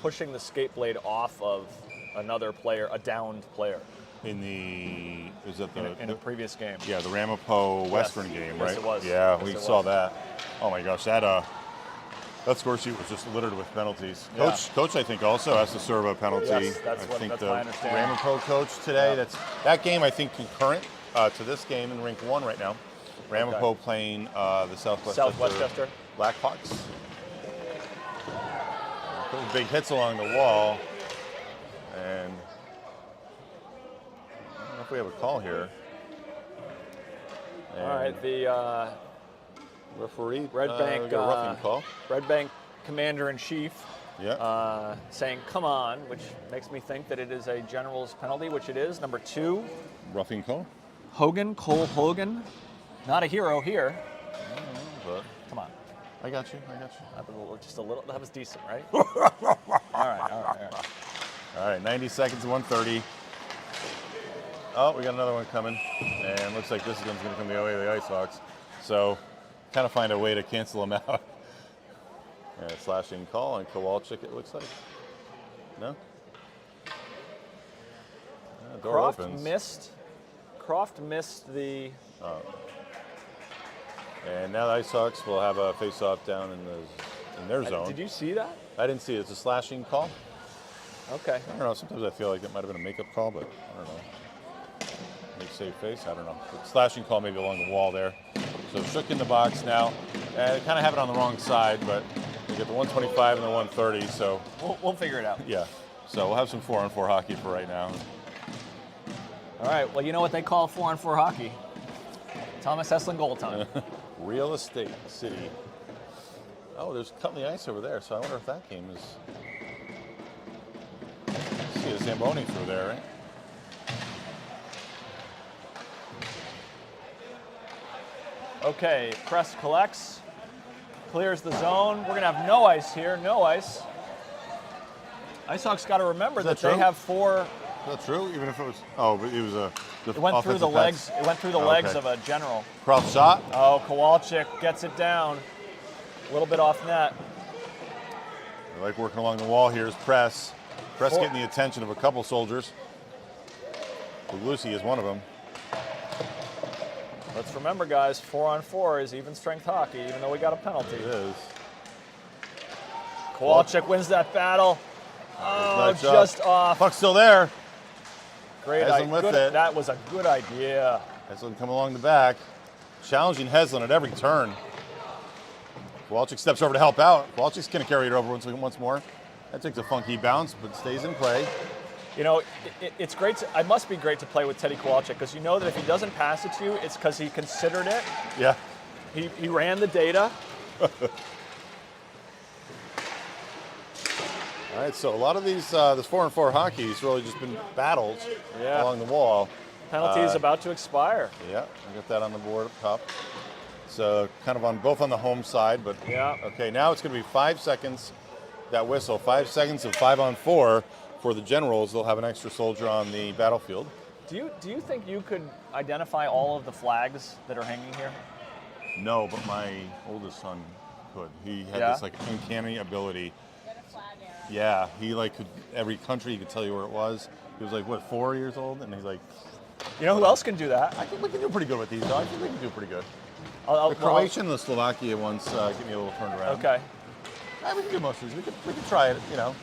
[SPEAKER 2] pushing the skate blade off of another player, a downed player.
[SPEAKER 1] in
[SPEAKER 2] In a previous game.
[SPEAKER 1] Yeah, the Ramapo Western game, right?
[SPEAKER 2] Yes, it was.
[SPEAKER 1] Yeah,
[SPEAKER 2] Yes,
[SPEAKER 1] we
[SPEAKER 2] it
[SPEAKER 1] saw
[SPEAKER 2] was.
[SPEAKER 1] that. Oh my gosh, that score sheet was just littered with penalties.
[SPEAKER 2] Yeah.
[SPEAKER 1] Coach, I think also has to serve a penalty.
[SPEAKER 2] Yes, that's
[SPEAKER 1] the
[SPEAKER 2] my understanding.
[SPEAKER 1] Ramapo coach today.
[SPEAKER 2] Yeah.
[SPEAKER 1] That game. I think concurrent to this game in Rink 1 right now. Ramapo playing the
[SPEAKER 2] Southwestchester
[SPEAKER 1] Blackhawks. A couple big hits along the wall, and I don't know if we have a call here.
[SPEAKER 2] All right, the
[SPEAKER 1] Referee,
[SPEAKER 2] Red Bank
[SPEAKER 1] we got a roughing call.
[SPEAKER 2] Red Bank Commander-in-Chief
[SPEAKER 1] Yeah.
[SPEAKER 2] saying, come on, which makes me think that it is a Generals penalty, which it is. Number 2,
[SPEAKER 1] Roughing call.
[SPEAKER 2] Cole Hogan. Not a hero here.
[SPEAKER 1] But
[SPEAKER 2] Come on.
[SPEAKER 1] I got you.
[SPEAKER 2] That was decent, right? all right.
[SPEAKER 1] All right, 90 seconds, 130. Oh, we got another one coming. And looks like this one's going to come the way of the Icehawks. So, kind of find a way to cancel them out. And slashing call on Kowalczyk, it looks like. No? Door opens.
[SPEAKER 2] Croft missed the.
[SPEAKER 1] And now the Icehawks will have a face-off down in their zone.
[SPEAKER 2] Did you see that?
[SPEAKER 1] I didn't see it. It's a slashing call.
[SPEAKER 2] Okay.
[SPEAKER 1] I don't know. Sometimes I feel like it might have been a makeup call, but I don't know. Make save face. I don't know. But slashing call maybe along the wall there. So Shook in the box now. They kind of have it on the wrong side, but we get the 125 and the 130. So
[SPEAKER 2] We'll figure it out.
[SPEAKER 1] yeah. So we'll have some 4-on-4 hockey for right now.
[SPEAKER 2] All right. Well, you know what they call 4-on-4 hockey? Thomas Esslin goal time.
[SPEAKER 1] Real estate city. Oh, there's cut in the ice over there, so I wonder if that game is. See a Zamboni through there, right?
[SPEAKER 2] Okay, press collects, clears the zone. We're gonna have no ice here, no ice. Icehawks got to remember that they
[SPEAKER 1] true?
[SPEAKER 2] have 4.
[SPEAKER 1] Is that true? Even if it was. Oh, but it was a.
[SPEAKER 2] It went through the legs. It went through the legs of a general.
[SPEAKER 1] Cross shot.
[SPEAKER 2] Oh, Kowalczyk gets it down. A little bit off net.
[SPEAKER 1] I like working along the wall here is press. Press getting the attention of a couple soldiers. Lucy is one of them.
[SPEAKER 2] Let's remember, guys, 4-on-4 is even strength hockey, even though we got a penalty.
[SPEAKER 1] It is.
[SPEAKER 2] Kowalczyk wins that battle. Oh,
[SPEAKER 1] Nice
[SPEAKER 2] just
[SPEAKER 1] job.
[SPEAKER 2] off.
[SPEAKER 1] Puck's still there.
[SPEAKER 2] Great
[SPEAKER 1] Heslin
[SPEAKER 2] idea.
[SPEAKER 1] with it.
[SPEAKER 2] That was a good idea.
[SPEAKER 1] Heslin come along the back. Challenging Heslin at every turn. Kowalczyk steps over to help out. Kowalczyk's going to carry it over once more. That takes a funky bounce, but stays in play.
[SPEAKER 2] You know, it's great. It must be great to play with Teddy Kowalczyk because you know that if he doesn't pass it to you, it's because he considered it.
[SPEAKER 1] Yeah.
[SPEAKER 2] He ran the data.
[SPEAKER 1] All right, so a lot of these this 4-on-4 hockey has really just been battles along the wall.
[SPEAKER 2] Penalty is about to expire.
[SPEAKER 1] Yeah, I got that on the board up top. So kind of on both on the home side, but
[SPEAKER 2] Yeah.
[SPEAKER 1] Okay, now it's going to be 5 seconds. That whistle, 5 seconds of 5-on-4 for the Generals. They'll have an extra soldier on the battlefield.
[SPEAKER 2] Do you think you could identify all of the flags that are hanging here?
[SPEAKER 1] No, but my oldest son could. He had
[SPEAKER 2] Yeah?
[SPEAKER 1] this like uncanny ability.
[SPEAKER 3] Get a flag arrow.
[SPEAKER 1] Yeah, he like could every country he could tell you where it was. He was like what 4 years old, and he's like,
[SPEAKER 2] You know who else can do that?
[SPEAKER 1] I think we can do pretty good with these. I think we can do pretty good.
[SPEAKER 2] I'll-
[SPEAKER 1] The Croatian and the Slovakia ones give me a little turned around.
[SPEAKER 2] Okay.
[SPEAKER 1] We can do most of these. We could try it. You know.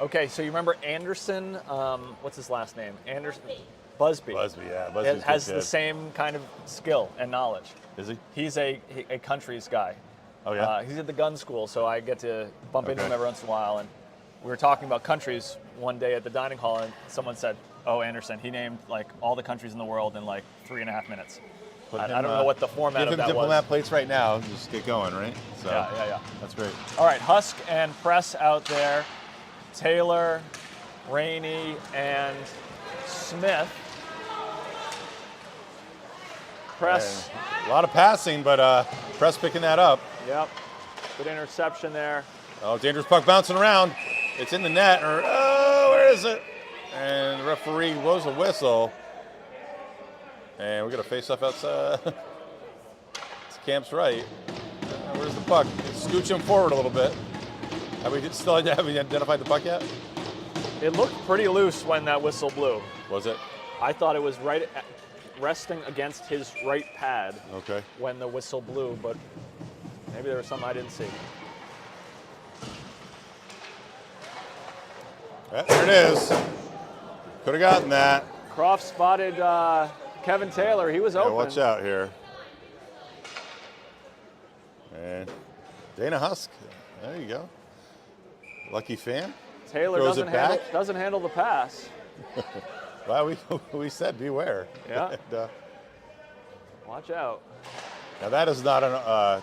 [SPEAKER 2] Okay, so you remember Anderson? What's his last name? Anderson. Busby.
[SPEAKER 1] Busby, yeah. Busby's
[SPEAKER 2] has
[SPEAKER 1] good
[SPEAKER 2] the
[SPEAKER 1] kid.
[SPEAKER 2] same kind of skill and knowledge.
[SPEAKER 1] Is he?
[SPEAKER 2] He's a countries guy.
[SPEAKER 1] Oh yeah.
[SPEAKER 2] He's at the gun school, so I get to bump into
[SPEAKER 1] Okay.
[SPEAKER 2] him every once in a while. And we were talking about countries one day at the dining hall, and someone said, "Oh, Anderson, he named like all the countries in the world in like 3.5 minutes." I don't know what the format
[SPEAKER 1] give
[SPEAKER 2] of
[SPEAKER 1] him
[SPEAKER 2] that
[SPEAKER 1] diplomat
[SPEAKER 2] was.
[SPEAKER 1] plates right now. Just get going, right? So
[SPEAKER 2] Yeah.
[SPEAKER 1] that's great.
[SPEAKER 2] All right, Husk and Press out there. Taylor, Rainey, and Smith. Press.
[SPEAKER 1] And a lot of passing, but Press picking that up.
[SPEAKER 2] Yep. Good interception there.
[SPEAKER 1] Oh, dangerous puck bouncing around. It's in the net, or where is it? And the referee blows a whistle. And we got a face-off outside. It's Camp's right. Where's the puck? Scooch him forward a little bit. Have we identified the puck yet?
[SPEAKER 2] It looked pretty loose when that whistle blew.
[SPEAKER 1] Was it?
[SPEAKER 2] I thought it was resting against his right pad
[SPEAKER 1] Okay.
[SPEAKER 2] when the whistle blew, but maybe there was something I didn't see.
[SPEAKER 1] Yeah, there it is. Could have gotten that.
[SPEAKER 2] Croft spotted Kevin Taylor. He was
[SPEAKER 1] Yeah,
[SPEAKER 2] open.
[SPEAKER 1] watch out here. And Dana Husk. There you go. Lucky fan.
[SPEAKER 2] Taylor
[SPEAKER 1] Throws it back.
[SPEAKER 2] doesn't handle the pass.
[SPEAKER 1] Well, we said beware.
[SPEAKER 2] Yeah.
[SPEAKER 1] And,
[SPEAKER 2] Watch out.
[SPEAKER 1] now that is not a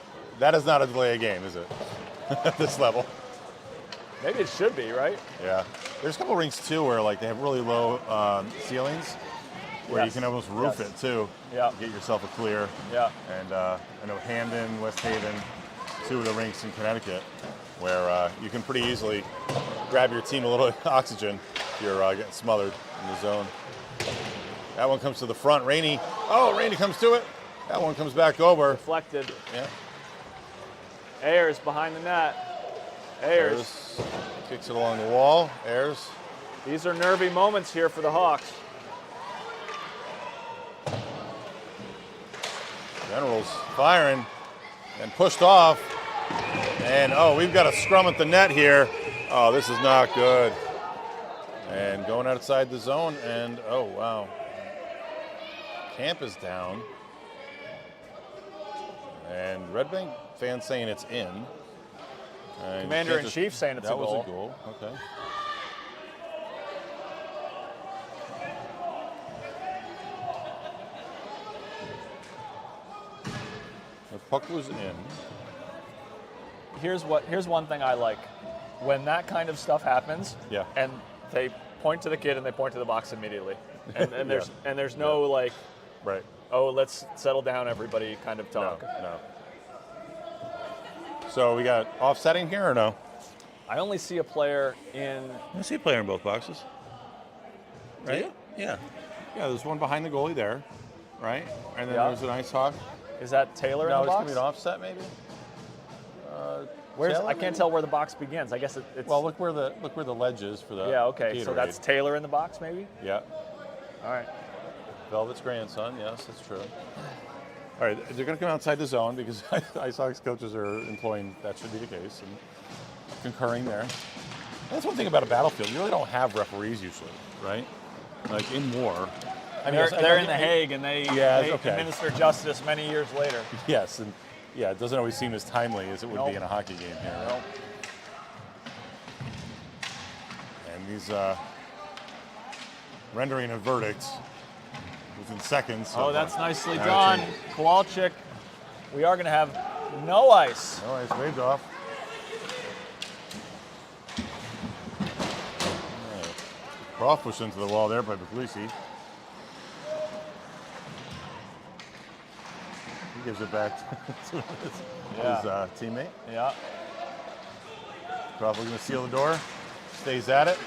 [SPEAKER 1] delay of game, is it? At this level.
[SPEAKER 2] Maybe it should be, right?
[SPEAKER 1] Yeah. There's a couple rinks too where like they have really low ceilings, where you
[SPEAKER 2] Yes.
[SPEAKER 1] can almost roof
[SPEAKER 2] Yes.
[SPEAKER 1] it too.
[SPEAKER 2] Yeah.
[SPEAKER 1] Get yourself a clear.
[SPEAKER 2] Yeah.
[SPEAKER 1] And I know Hamden, West Haven, two of the rinks in Connecticut, where you can pretty easily grab your team a little oxygen if you're getting smothered in the zone. That one comes to the front. Rainey comes to it. That one comes back over.
[SPEAKER 2] Deflected.
[SPEAKER 1] Yeah.
[SPEAKER 2] Ayers behind the net. Ayers.
[SPEAKER 1] Kicks it along the wall. Ayers.
[SPEAKER 2] These are nervy moments here for the Hawks.
[SPEAKER 1] Generals firing and pushed off. And we've got a scrum at the net here. Oh, this is not good. And going outside the zone, and oh wow. Camp is down. And Red Bank fans saying it's in. And
[SPEAKER 2] Commander-in-Chief saying it's a
[SPEAKER 1] that
[SPEAKER 2] goal.
[SPEAKER 1] was a goal. Okay. Puck was in.
[SPEAKER 2] Here's one thing I like. When that kind of stuff happens,
[SPEAKER 1] Yeah.
[SPEAKER 2] and they point to the kid and they point to the box immediately, and
[SPEAKER 1] Yeah.
[SPEAKER 2] there's no like,
[SPEAKER 1] Right.
[SPEAKER 2] oh, let's settle down, everybody, kind of talk.
[SPEAKER 1] No. So we got offsetting here or no?
[SPEAKER 2] I only see a player in.
[SPEAKER 1] I see a player in both boxes. Right? Yeah. Yeah, there's one behind the goalie there, right? And then
[SPEAKER 2] Yeah.
[SPEAKER 1] there's an ice hawk.
[SPEAKER 2] Is that Taylor
[SPEAKER 1] No,
[SPEAKER 2] in
[SPEAKER 1] it's
[SPEAKER 2] the
[SPEAKER 1] going
[SPEAKER 2] box?
[SPEAKER 1] to be an offset maybe?
[SPEAKER 2] Where's
[SPEAKER 1] Taylor,
[SPEAKER 2] I can't
[SPEAKER 1] maybe?
[SPEAKER 2] tell where the box begins. I guess it's.
[SPEAKER 1] Well, look where the ledge is for the
[SPEAKER 2] yeah. Okay. So
[SPEAKER 1] Gatorade.
[SPEAKER 2] that's Taylor in the box, maybe.
[SPEAKER 1] Yeah.
[SPEAKER 2] All right.
[SPEAKER 1] Velvet's grandson, yes, that's true. All right, they're going to come outside the zone because Icehawks coaches are implying that should be the case and concurring there. That's one thing about a battlefield. You really don't have referees usually, right? Like in war. I mean,
[SPEAKER 2] They're in The Hague and they
[SPEAKER 1] okay.
[SPEAKER 2] administer justice many years later.
[SPEAKER 1] Yes, and yeah, it doesn't always seem as timely as it would
[SPEAKER 2] Nope.
[SPEAKER 1] be in a hockey game here. Right?
[SPEAKER 2] Nope.
[SPEAKER 1] And these rendering a verdict within seconds.
[SPEAKER 2] Oh,
[SPEAKER 1] of,
[SPEAKER 2] that's nicely
[SPEAKER 1] penalty.
[SPEAKER 2] done. Kowalczyk, we are going to have no ice.
[SPEAKER 1] No, ice waved off. Croft pushed into the wall there by Puglisi. He gives it back to his teammate.
[SPEAKER 2] Yeah.
[SPEAKER 1] Croft looking to seal the door. Stays at it.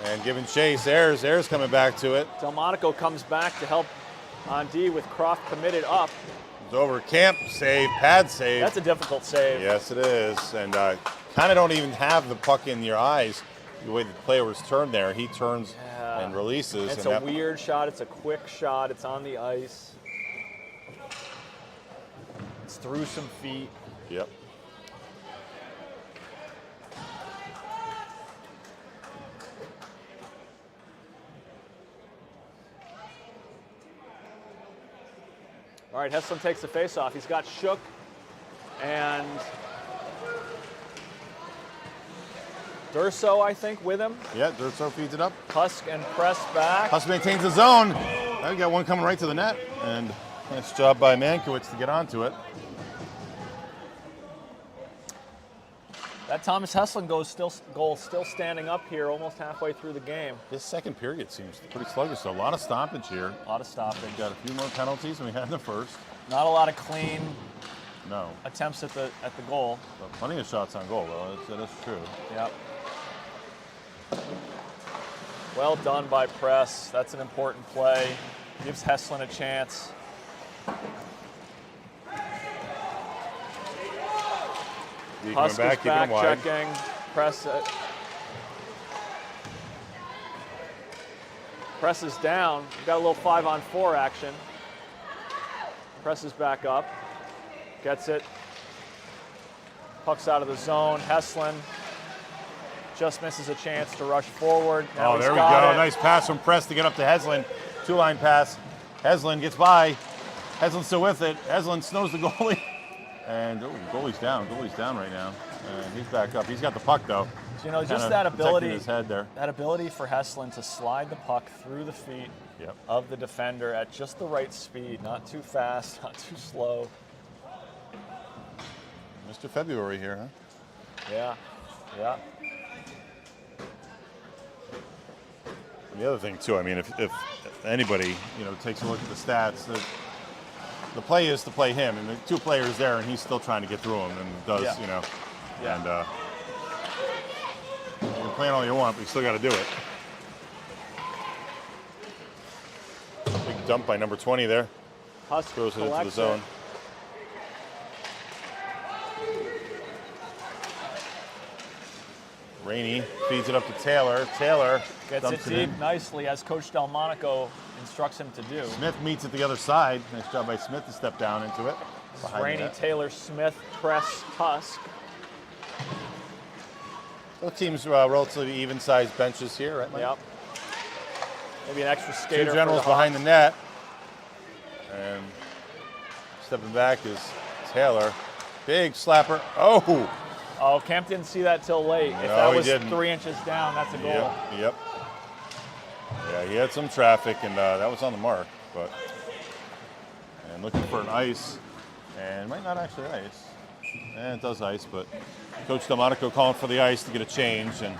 [SPEAKER 1] And giving chase. Ayers coming back to it.
[SPEAKER 2] Delmonico comes back to help on D with Croft committed up.
[SPEAKER 1] It's over. Camp save. Pad save.
[SPEAKER 2] That's a difficult save.
[SPEAKER 1] Yes, it is. And kind of don't even have the puck in your eyes. The way the player was turned there, he turns and releases.
[SPEAKER 2] It's
[SPEAKER 1] and
[SPEAKER 2] a weird shot. It's a quick shot. It's on the ice. It's through some feet.
[SPEAKER 1] Yep.
[SPEAKER 2] All right, Hesslin takes the face-off. He's got Shook and Durso, I think, with him.
[SPEAKER 1] Yeah, Durso feeds it up.
[SPEAKER 2] Husk and Press back.
[SPEAKER 1] Husk maintains the zone. Now we got one coming right to the net. And nice job by Mankiewicz to get onto it.
[SPEAKER 2] That Thomas Hesslin goal still standing up here almost halfway through the game.
[SPEAKER 1] This second period seems pretty sluggish. So a lot of stoppage here.
[SPEAKER 2] A lot of stoppage.
[SPEAKER 1] Got a few more penalties than we had in the first.
[SPEAKER 2] Not a lot of clean
[SPEAKER 1] No.
[SPEAKER 2] attempts at the goal.
[SPEAKER 1] But plenty of shots on goal, though. That's true.
[SPEAKER 2] Yep. Well done by Press. That's an important play. Gives Hesslin a chance.
[SPEAKER 1] Coming
[SPEAKER 2] Husk
[SPEAKER 1] back,
[SPEAKER 2] is
[SPEAKER 1] keeping
[SPEAKER 2] back
[SPEAKER 1] him wide.
[SPEAKER 2] checking. Press Press is down. We've got a little 5-on-4 action. Press is back up. Gets it. Puck's out of the zone. Hesslin just misses a chance to rush forward. Now
[SPEAKER 1] Oh,
[SPEAKER 2] he's
[SPEAKER 1] there we
[SPEAKER 2] got
[SPEAKER 1] go.
[SPEAKER 2] it.
[SPEAKER 1] Nice pass from Press to get up to Heslin. Two-line pass. Heslin gets by. Heslin's still with it. Heslin snows the goalie. And goalie's down. Goalie's down right now. And he's back up. He's got the puck, though.
[SPEAKER 2] You know, just
[SPEAKER 1] Kinda
[SPEAKER 2] that
[SPEAKER 1] protecting
[SPEAKER 2] ability,
[SPEAKER 1] his head there.
[SPEAKER 2] that ability for Hesslin to slide the puck through the feet
[SPEAKER 1] Yep.
[SPEAKER 2] of the defender at just the right speed, not too fast, not too slow.
[SPEAKER 1] Mr. February here, huh?
[SPEAKER 2] Yeah, yeah.
[SPEAKER 1] And the other thing, too, I mean, if anybody, takes a look at the stats, the play is to play him. And the two players there, and he's still trying to get through them and does,
[SPEAKER 2] Yeah. Yeah.
[SPEAKER 1] And you can plan all you want, but you still got to do it. Big dump by number 20 there.
[SPEAKER 2] Husk
[SPEAKER 1] Throws it into the
[SPEAKER 2] collects
[SPEAKER 1] zone.
[SPEAKER 2] it.
[SPEAKER 1] Rainey feeds it up to Taylor. Taylor
[SPEAKER 2] Gets
[SPEAKER 1] dumps
[SPEAKER 2] it
[SPEAKER 1] it
[SPEAKER 2] deep
[SPEAKER 1] in.
[SPEAKER 2] nicely, as Coach Delmonico instructs him to do.
[SPEAKER 1] Smith meets it the other side. Nice job by Smith to step down into it. Behind
[SPEAKER 2] Rainey,
[SPEAKER 1] that.
[SPEAKER 2] Taylor, Smith, Press, Husk.
[SPEAKER 1] Both teams relatively even-sized benches here, right, Mike?
[SPEAKER 2] Yep. Maybe an extra skater.
[SPEAKER 1] Two
[SPEAKER 2] for
[SPEAKER 1] generals
[SPEAKER 2] the
[SPEAKER 1] behind the
[SPEAKER 2] Hawks.
[SPEAKER 1] net. And stepping back is Taylor. Big slapper. Oh!
[SPEAKER 2] Oh, Kemp didn't see that till late. If
[SPEAKER 1] No,
[SPEAKER 2] that
[SPEAKER 1] he
[SPEAKER 2] was
[SPEAKER 1] didn't.
[SPEAKER 2] 3 inches down, that's a goal.
[SPEAKER 1] Yep. Yeah, he had some traffic, and that was on the mark. And looking for an ice. And might not actually ice. And it does ice, but Coach Delmonico calling for the ice to get a change and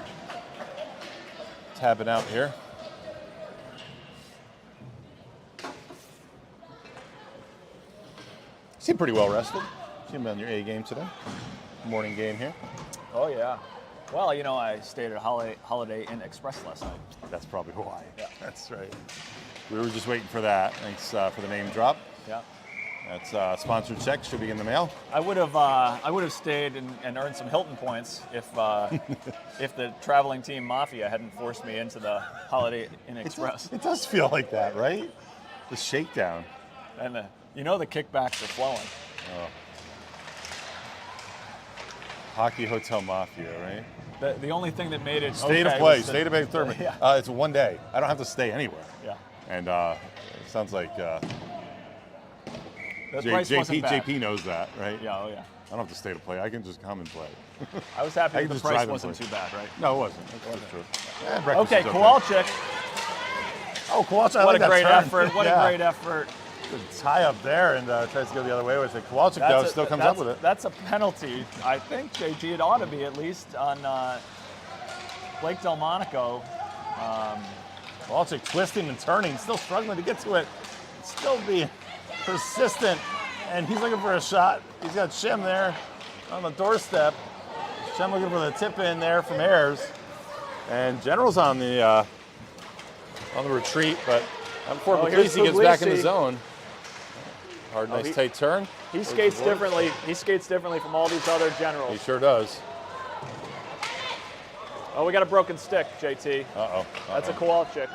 [SPEAKER 1] tabbing out here. Seem pretty well rested. Seem on your A game today. Morning game here.
[SPEAKER 2] Oh, yeah. Well, you know, I stayed at Holiday Inn Express last night.
[SPEAKER 1] That's probably why.
[SPEAKER 2] Yeah.
[SPEAKER 1] That's right. We were just waiting for that. Thanks for the name drop.
[SPEAKER 2] Yeah.
[SPEAKER 1] That's sponsored check. Should be in the mail.
[SPEAKER 2] I would have stayed and earned some Hilton points if if the traveling team Mafia hadn't forced me into the Holiday Inn Express.
[SPEAKER 1] It does feel like that, right? The shakedown.
[SPEAKER 2] And you know the kickbacks are flowing.
[SPEAKER 1] Oh. Hockey Hotel Mafia, right?
[SPEAKER 2] The only thing that made it
[SPEAKER 1] State of play, state of thurman.
[SPEAKER 2] Yeah.
[SPEAKER 1] It's one day. I don't have to stay anywhere.
[SPEAKER 2] Yeah.
[SPEAKER 1] And it sounds like
[SPEAKER 2] The price wasn't bad.
[SPEAKER 1] JP knows that, right?
[SPEAKER 2] Yeah, oh yeah.
[SPEAKER 1] I don't have to stay to play. I can just come and play.
[SPEAKER 2] I was happy
[SPEAKER 1] I
[SPEAKER 2] that
[SPEAKER 1] can
[SPEAKER 2] the
[SPEAKER 1] just
[SPEAKER 2] price
[SPEAKER 1] drive and
[SPEAKER 2] wasn't
[SPEAKER 1] play.
[SPEAKER 2] too bad, right?
[SPEAKER 1] No, it wasn't. That's true. Yeah, breakfast
[SPEAKER 2] Okay,
[SPEAKER 1] is
[SPEAKER 2] Kowalczyk.
[SPEAKER 1] Oh, Kowalczyk. I
[SPEAKER 2] What
[SPEAKER 1] like
[SPEAKER 2] a
[SPEAKER 1] that
[SPEAKER 2] great
[SPEAKER 1] turn.
[SPEAKER 2] effort. What a great effort.
[SPEAKER 1] Good tie up there and tries to go the other way with it. Kowalczyk, though, still comes up with it.
[SPEAKER 2] That's a penalty. I think, JG, it ought to be at least on Blake Delmonico.
[SPEAKER 1] Kowalczyk twisting and turning, still struggling to get to it. Still being persistent. And he's looking for a shot. He's got Shem there on the doorstep. Shem looking for the tip in there from Ayers. And General's on the retreat, but before
[SPEAKER 2] here's
[SPEAKER 1] Puglisi gets back in the
[SPEAKER 2] Puglisi.
[SPEAKER 1] zone. Hard, nice, tight turn.
[SPEAKER 2] He skates differently. He skates differently from all these other
[SPEAKER 1] He
[SPEAKER 2] generals.
[SPEAKER 1] sure does.
[SPEAKER 2] Oh, we got a broken stick, JT.
[SPEAKER 1] Uh-oh.
[SPEAKER 2] That's a Kowalczyk.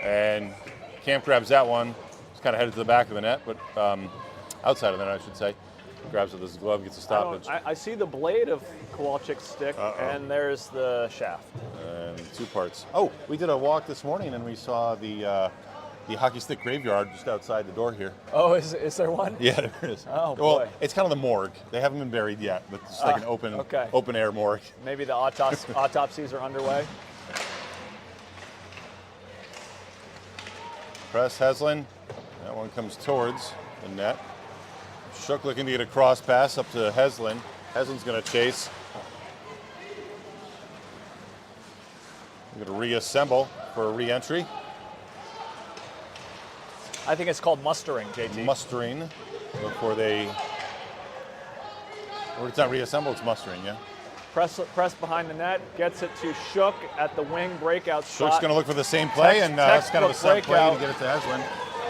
[SPEAKER 1] And Camp grabs that one. He's kind of headed to the back of the net, but outside of the net, I should say. Grabs it with his glove, gets a stoppage.
[SPEAKER 2] I see the blade of Kowalczyk's stick, and there's the shaft.
[SPEAKER 1] And 2 parts. Oh, we did a walk this morning, and we saw the hockey stick graveyard just outside the door here.
[SPEAKER 2] Oh, is there one?
[SPEAKER 1] Yeah, there is.
[SPEAKER 2] Oh,
[SPEAKER 1] well,
[SPEAKER 2] boy.
[SPEAKER 1] it's kind of the morgue. They haven't been buried yet, but it's like an open air morgue.
[SPEAKER 2] Maybe the autopsies are underway.
[SPEAKER 1] Press Heslin. That one comes towards the net. Shook looking to get a cross pass up to Heslin. Heslin's going to chase. We're going to reassemble for a re-entry.
[SPEAKER 2] I think it's called mustering, JT.
[SPEAKER 1] Mustering before they. Or it's not reassemble, it's mustering, yeah.
[SPEAKER 2] Press behind the net, gets it to Shook at the wing breakout spot.
[SPEAKER 1] Shook's going to look for the same play, and that's kind of a set play
[SPEAKER 2] breakout.
[SPEAKER 1] to get it to Heslin.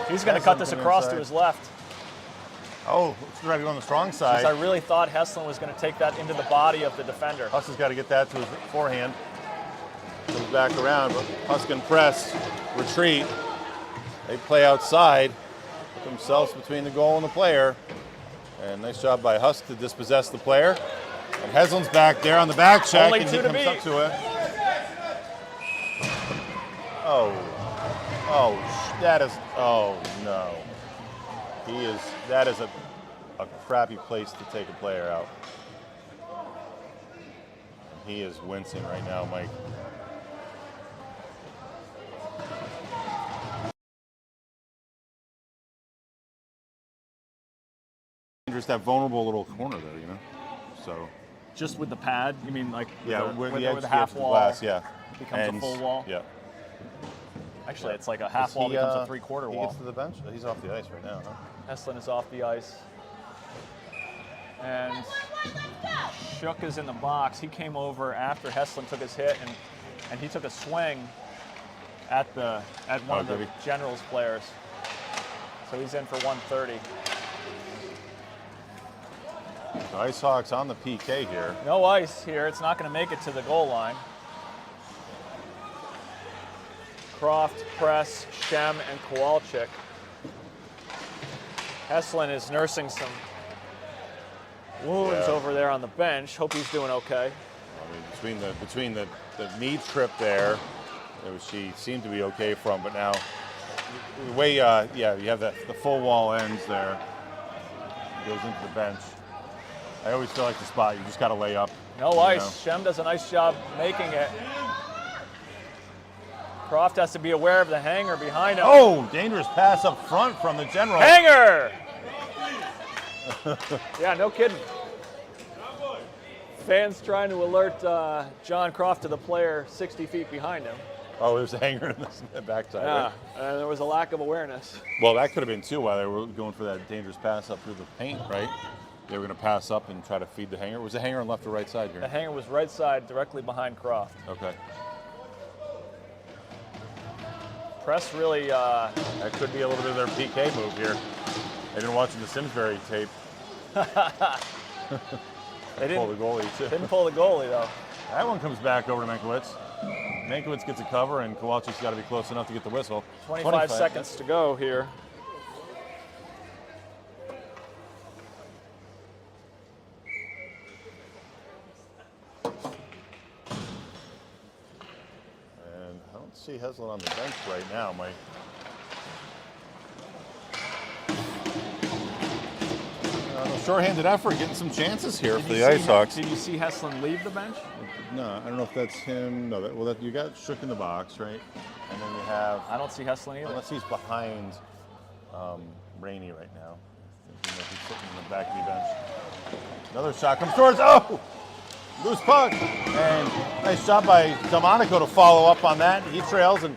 [SPEAKER 2] He's going to cut this across to his left.
[SPEAKER 1] Oh, it's trying to go on the strong side.
[SPEAKER 2] Because I really thought Heslin was going to take that into the body of the defender.
[SPEAKER 1] Huss has got to get that to his forehand. Comes back around, but Huss can press, retreat. They play outside, put themselves between the goal and the player. And nice job by Huss to dispossess the player. And Heslin's back there on the back check,
[SPEAKER 2] Only
[SPEAKER 1] and
[SPEAKER 2] two
[SPEAKER 1] he
[SPEAKER 2] to
[SPEAKER 1] comes
[SPEAKER 2] beat.
[SPEAKER 1] up to it. That is, oh no. That is a crappy place to take a player out. And he is wincing right now, Mike. Just that vulnerable little corner there, you know? So.
[SPEAKER 2] Just with the pad? You mean like
[SPEAKER 1] Where
[SPEAKER 2] with the
[SPEAKER 1] edge
[SPEAKER 2] half
[SPEAKER 1] of the
[SPEAKER 2] wall
[SPEAKER 1] glass, yeah.
[SPEAKER 2] becomes
[SPEAKER 1] Ends,
[SPEAKER 2] a full wall?
[SPEAKER 1] Yeah.
[SPEAKER 2] Actually, it's like a half wall becomes a three-quarter
[SPEAKER 1] He
[SPEAKER 2] wall.
[SPEAKER 1] gets to the bench? He's off the ice right now, huh?
[SPEAKER 2] Heslin is off the ice. And Shook is in the box. He came over after Heslin took his hit, and he took a swing at one of the Generals players. So he's in for 130.
[SPEAKER 1] So Icehawks on the PK here.
[SPEAKER 2] No ice here. It's not going to make it to the goal line. Croft, Press, Shem, and Kowalczyk. Heslin is nursing some wounds over there on the bench. Hope he's doing okay.
[SPEAKER 1] I mean, between the knee trip there, she seemed to be okay from, but now the way you have the full wall ends there, goes into the bench. I always feel like the spot you just got to lay up.
[SPEAKER 2] No ice. Shem does a nice job making it. Croft has to be aware of the hanger behind him.
[SPEAKER 1] Oh, dangerous pass up front from the General.
[SPEAKER 2] Hanger! Yeah, no kidding. Fans trying to alert John Croft to the player 60 feet behind him.
[SPEAKER 1] Oh, there's a hanger in the backside.
[SPEAKER 2] Yeah,
[SPEAKER 1] Right?
[SPEAKER 2] and there was a lack of awareness.
[SPEAKER 1] Well, that could have been too while they were going for that dangerous pass up through the paint, right? They were going to pass up and try to feed the hanger. Was the hanger on left or right side here?
[SPEAKER 2] The hanger was right side, directly behind Croft.
[SPEAKER 1] Okay.
[SPEAKER 2] Press really.
[SPEAKER 1] That could be a little bit of their PK move here. They've been watching the Simsbury tape.
[SPEAKER 2] They
[SPEAKER 1] Pull the goalie too.
[SPEAKER 2] didn't pull the goalie though.
[SPEAKER 1] That one comes back over to Mankiewicz. Mankiewicz gets a cover, and Kowalczyk's got to be close enough to get the whistle.
[SPEAKER 2] 25 seconds to go here.
[SPEAKER 1] And I don't see Heslin on the bench right now. Short-handed effort, getting some chances here for the Icehawks.
[SPEAKER 2] Did you see Heslin leave the bench?
[SPEAKER 1] No, I don't know if that's him. No, you got Shook in the box, right? And then you have,
[SPEAKER 2] I don't see Heslin either.
[SPEAKER 1] unless he's behind Rainey right now. He's sitting in the back of the bench. Another shot comes towards, loose puck. And nice job by Delmonico to follow up on that. He trails and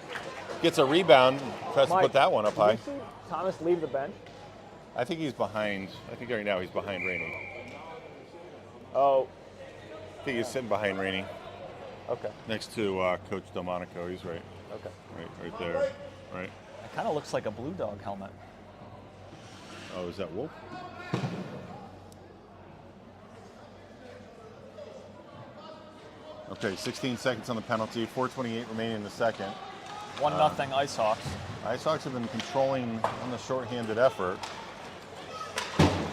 [SPEAKER 1] gets a rebound. Tries to put that one up high.
[SPEAKER 2] Did you see Thomas leave the bench?
[SPEAKER 1] I think he's behind. I think right now he's behind Rainey.
[SPEAKER 2] Oh,
[SPEAKER 1] I think he's sitting behind Rainey.
[SPEAKER 2] okay.
[SPEAKER 1] Next to Coach Delmonico. He's right.
[SPEAKER 2] Okay.
[SPEAKER 1] Right there. Right.
[SPEAKER 2] It kind of looks like a Blue Dog helmet.
[SPEAKER 1] Oh, is that Wolf? Okay, 16 seconds on the penalty, 4:28 remaining in the second.
[SPEAKER 2] 1-0 Icehawks.
[SPEAKER 1] Icehawks have been controlling on the shorthanded effort.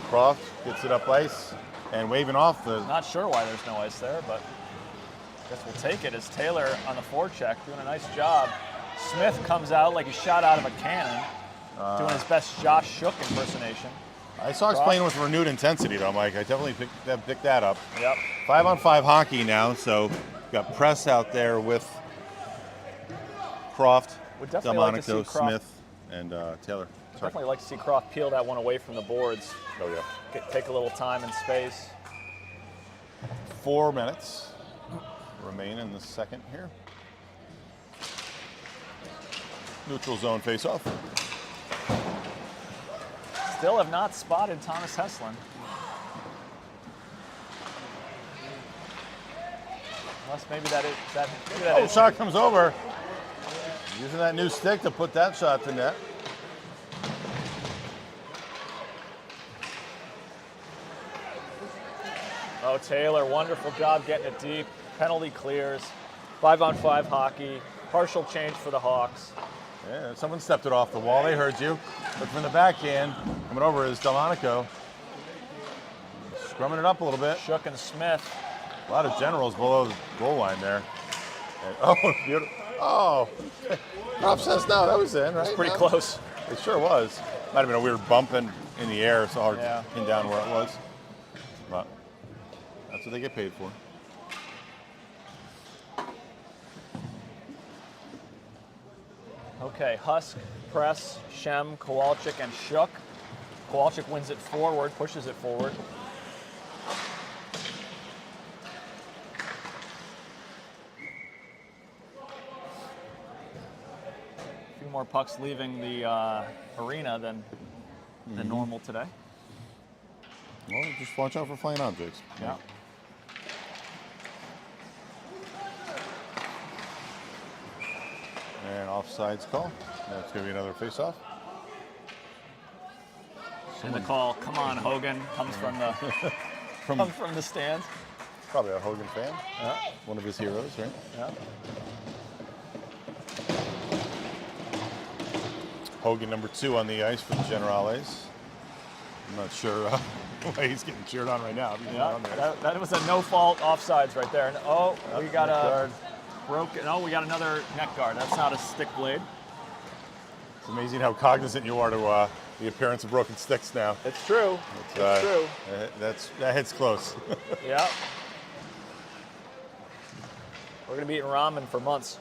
[SPEAKER 1] Croft gets it up ice and waving off the.
[SPEAKER 2] Not sure why there's no ice there, but I guess we'll take it as Taylor on the forecheck doing a nice job. Smith comes out like he's shot out of a cannon, doing his best Josh Shook impersonation.
[SPEAKER 1] Icehawks playing with renewed intensity though, Mike. I definitely picked that up.
[SPEAKER 2] Yep.
[SPEAKER 1] 5-on-5 hockey now, so got Press out there with Croft,
[SPEAKER 2] Would definitely like to see
[SPEAKER 1] Delmonico,
[SPEAKER 2] Croft-
[SPEAKER 1] Smith, and Taylor. Sorry.
[SPEAKER 2] Definitely like to see Croft peel that one away from the boards.
[SPEAKER 1] Oh yeah.
[SPEAKER 2] Take a little time and space.
[SPEAKER 1] 4 minutes remain in the second here. Neutral zone face-off.
[SPEAKER 2] Still have not spotted Thomas Heslin. Unless maybe that is.
[SPEAKER 1] Shot comes over. Using that new stick to put that shot to net.
[SPEAKER 2] Oh, Taylor, wonderful job getting it deep. Penalty clears. 5-on-5 hockey. Partial change for the Hawks.
[SPEAKER 1] Yeah, someone stepped it off the wall. They heard you. But from the backhand, coming over is Delmonico. Scrumming it up a little bit.
[SPEAKER 2] Shook and Smith.
[SPEAKER 1] A lot of generals below the goal line there. And, beautiful. Oh, Rob says no, that was in, right?
[SPEAKER 2] It's pretty
[SPEAKER 1] No?
[SPEAKER 2] close.
[SPEAKER 1] It sure was. Might have been a weird bump in the air, so hard
[SPEAKER 2] Yeah.
[SPEAKER 1] to pin down where it was. But that's what they get paid for.
[SPEAKER 2] Okay, Husk, Press, Shem, Kowalczyk, and Shook. Kowalczyk wins it forward, pushes it forward. A few more pucks leaving the arena than normal today.
[SPEAKER 1] Well, just watch out for flying objects.
[SPEAKER 2] Yeah.
[SPEAKER 1] And offsides call. That's going to be another face-off.
[SPEAKER 2] And the call, come on, Hogan, comes from the comes from the stands.
[SPEAKER 1] Probably a Hogan fan.
[SPEAKER 2] Yeah.
[SPEAKER 1] One of his heroes, right?
[SPEAKER 2] Yeah.
[SPEAKER 1] Hogan, number 2 on the ice for the Generales. I'm not sure why he's getting cheered on right now. He's not on there.
[SPEAKER 2] That was a no-fault offsides right there. And, we got
[SPEAKER 1] neck
[SPEAKER 2] a
[SPEAKER 1] guard.
[SPEAKER 2] broken. Oh, we got another neck guard. That's not a stick blade.
[SPEAKER 1] It's amazing how cognizant you are to the appearance of broken sticks now.
[SPEAKER 2] It's true. It's true.
[SPEAKER 1] That hits close.
[SPEAKER 2] Yeah. We're gonna be eating ramen for months.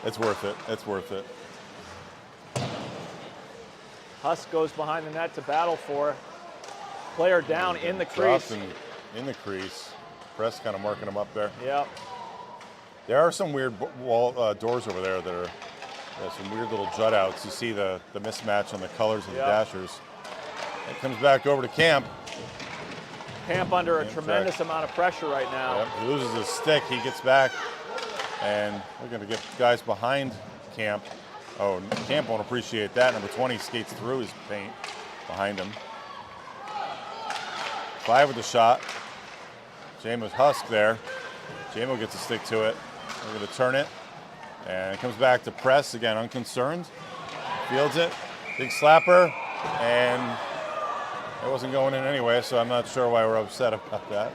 [SPEAKER 1] It's worth it. It's worth it.
[SPEAKER 2] Husk goes behind the net to battle for player down in the
[SPEAKER 1] Drops
[SPEAKER 2] crease.
[SPEAKER 1] in the crease. Press kind of marking him up there.
[SPEAKER 2] Yep.
[SPEAKER 1] There are some weird doors over there that are some weird little jut outs. You see the mismatch on the colors of the dashers. It comes back over to Camp.
[SPEAKER 2] Camp under a tremendous amount of pressure right now.
[SPEAKER 1] Yep. He loses his stick. He gets back, and we're going to get guys behind Camp. Oh, Camp won't appreciate that. Number 20 skates through his paint behind him. 5 with the shot. Jamo's Husk there. Jamo gets a stick to it. We're going to turn it. And it comes back to press. Again, unconcerned. Fields it. Big slapper. And it wasn't going in anyway, so I'm not sure why we're upset about that.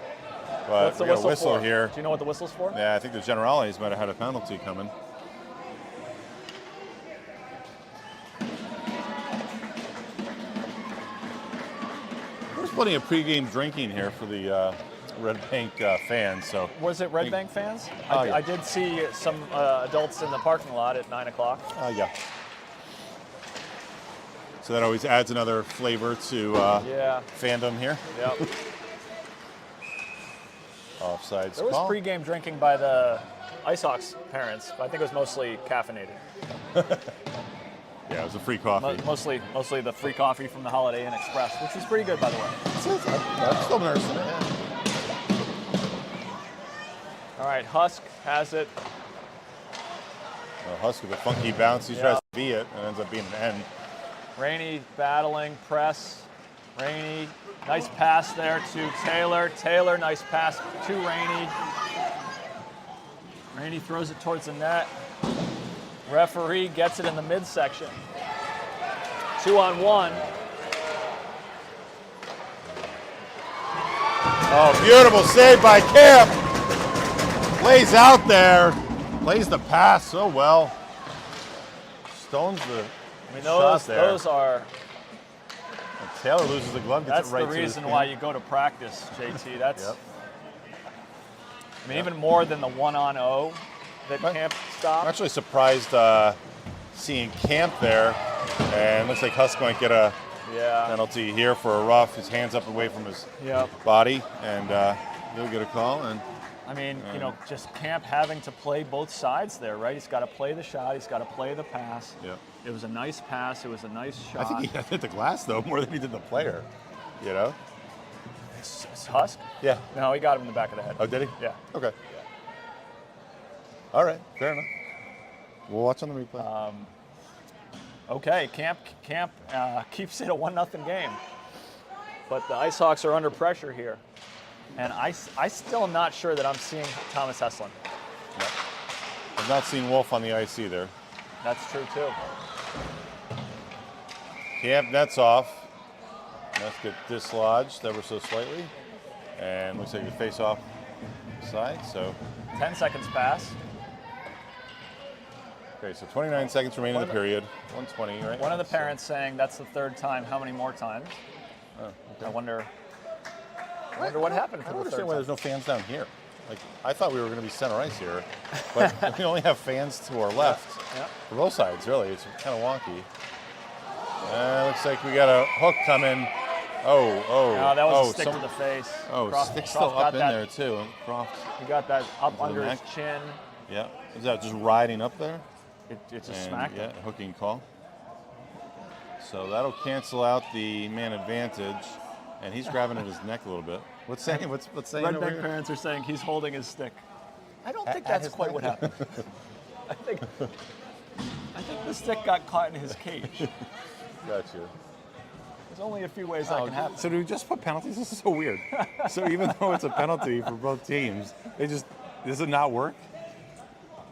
[SPEAKER 1] But
[SPEAKER 2] What's the
[SPEAKER 1] we got a
[SPEAKER 2] whistle
[SPEAKER 1] whistle
[SPEAKER 2] for?
[SPEAKER 1] here.
[SPEAKER 2] Do you know what the whistle's for?
[SPEAKER 1] Yeah, I think the Generales might have had a penalty coming. There's plenty of pregame drinking here for the Red Bank fans. So
[SPEAKER 2] Was it Red Bank fans?
[SPEAKER 1] Yeah.
[SPEAKER 2] I did see some adults in the parking lot at 9 o'clock.
[SPEAKER 1] Yeah. So that always adds another flavor to fandom here.
[SPEAKER 2] Yep.
[SPEAKER 1] Offsides
[SPEAKER 2] There was
[SPEAKER 1] call.
[SPEAKER 2] pregame drinking by the Icehawks parents, but I think it was mostly caffeinated.
[SPEAKER 1] Yeah, it was a free coffee.
[SPEAKER 2] Mostly the free coffee from the Holiday Inn Express, which was pretty good, by the way.
[SPEAKER 1] I'm still nursing it. Yeah.
[SPEAKER 2] All right, Husk has it.
[SPEAKER 1] Well, Husk with a funky bounce. He tries to be it and ends up being an end.
[SPEAKER 2] Rainey battling, press. Rainey, nice pass there to Taylor. Taylor, nice pass to Rainey. Rainey throws it towards the net. Referee gets it in the midsection. 2-on-1.
[SPEAKER 1] Oh, beautiful save by Camp. Lays out there. Plays the pass so well. Stones the shot there.
[SPEAKER 2] Those are.
[SPEAKER 1] And Taylor loses the glove. Gets
[SPEAKER 2] That's
[SPEAKER 1] it right
[SPEAKER 2] the
[SPEAKER 1] to
[SPEAKER 2] reason
[SPEAKER 1] his
[SPEAKER 2] why
[SPEAKER 1] hand.
[SPEAKER 2] you go to practice, JT. That's.
[SPEAKER 1] Yep.
[SPEAKER 2] I mean, even more than the 1-on-0 that Camp
[SPEAKER 1] I'm
[SPEAKER 2] stopped.
[SPEAKER 1] actually surprised seeing Camp there. And looks like Husk might get a penalty here for a rough. His hands up away from his body. And he'll get a call. And
[SPEAKER 2] I mean, just Camp having to play both sides there, right? He's got to play the shot. He's got to play the pass.
[SPEAKER 1] Yep.
[SPEAKER 2] It was a nice pass. It was a nice shot.
[SPEAKER 1] I think he hit the glass, though, more than he did the player. You know?
[SPEAKER 2] It's Husk?
[SPEAKER 1] Yeah.
[SPEAKER 2] No, he got him in the back of the head.
[SPEAKER 1] Oh, did he?
[SPEAKER 2] Yeah.
[SPEAKER 1] Okay. All right. Fair enough. We'll watch on the replay.
[SPEAKER 2] Okay, Camp keeps it a 1-0 game. But the Icehawks are under pressure here. And I still am not sure that I'm seeing Thomas Heslin.
[SPEAKER 1] No. I've not seen Wolf on the ice either.
[SPEAKER 2] That's true, too.
[SPEAKER 1] Camp nets off. Let's get dislodged ever so slightly. And looks like a face off side, so.
[SPEAKER 2] 10 seconds pass.
[SPEAKER 1] Okay, so 29 seconds remain in the period. 120, right?
[SPEAKER 2] One of the parents saying that's the third time. How many more times?
[SPEAKER 1] Oh, okay.
[SPEAKER 2] I wonder what happened
[SPEAKER 1] I
[SPEAKER 2] for
[SPEAKER 1] don't
[SPEAKER 2] the third
[SPEAKER 1] understand why
[SPEAKER 2] time.
[SPEAKER 1] there's no fans down here. Like, I thought we were going to be center ice here, but we only have fans to our left.
[SPEAKER 2] Yeah.
[SPEAKER 1] For both sides, really. It's kind of wonky. Looks like we got a hook coming.
[SPEAKER 2] No, that was a stick to the face.
[SPEAKER 1] Stick's still up in there, too. Croft.
[SPEAKER 2] He got that up
[SPEAKER 1] Under
[SPEAKER 2] under
[SPEAKER 1] the
[SPEAKER 2] his
[SPEAKER 1] neck.
[SPEAKER 2] chin.
[SPEAKER 1] Yeah. Is that just riding up there?
[SPEAKER 2] It's a
[SPEAKER 1] And,
[SPEAKER 2] smack.
[SPEAKER 1] yeah, hooking call. So that'll cancel out the man advantage, and he's grabbing at his neck a little bit. What's saying? What's saying
[SPEAKER 2] Red
[SPEAKER 1] over
[SPEAKER 2] Bank
[SPEAKER 1] here?
[SPEAKER 2] parents are saying he's holding his stick. I don't think
[SPEAKER 1] At
[SPEAKER 2] that's
[SPEAKER 1] his
[SPEAKER 2] quite
[SPEAKER 1] neck?
[SPEAKER 2] what happened. I think the stick got caught in his cage.
[SPEAKER 1] Gotcha.
[SPEAKER 2] There's only a few ways that can happen.
[SPEAKER 1] So do we just put penalties? This is so weird. So even though it's a penalty for both teams, does it not work?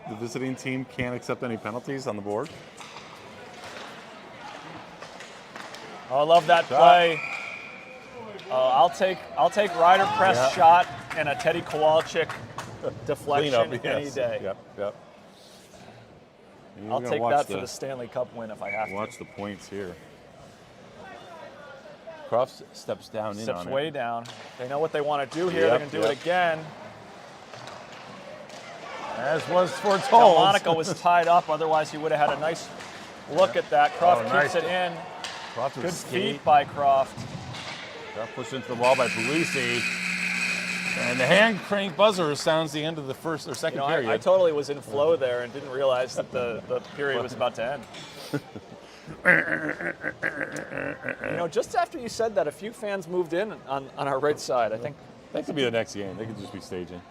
[SPEAKER 1] The visiting team can't accept any penalties on the board?
[SPEAKER 2] Oh, I love that play. I'll take Ryder press shot and a Teddy Kowalczyk deflection any day.
[SPEAKER 1] Yep.
[SPEAKER 2] I'll take that for the Stanley Cup win if I have to.
[SPEAKER 1] Watch the points here. Croft steps down in
[SPEAKER 2] Steps
[SPEAKER 1] on
[SPEAKER 2] way
[SPEAKER 1] it.
[SPEAKER 2] down. They know what they want to do here.
[SPEAKER 1] Yep,
[SPEAKER 2] They're going to do it again.
[SPEAKER 1] As was foretold.
[SPEAKER 2] Monica was tied up. Otherwise, he would have had a nice look at that. Croft keeps it in.
[SPEAKER 1] Croft with
[SPEAKER 2] Good
[SPEAKER 1] skate.
[SPEAKER 2] feet by Croft.
[SPEAKER 1] Got pushed into the wall by Puglisi. And the hand crank buzzer sounds the end of the first or second period.
[SPEAKER 2] I totally was in flow there and didn't realize that the period was about to end. Just after you said that, a few fans moved in on our right side. I think
[SPEAKER 1] That could be the next game. They could just be staging.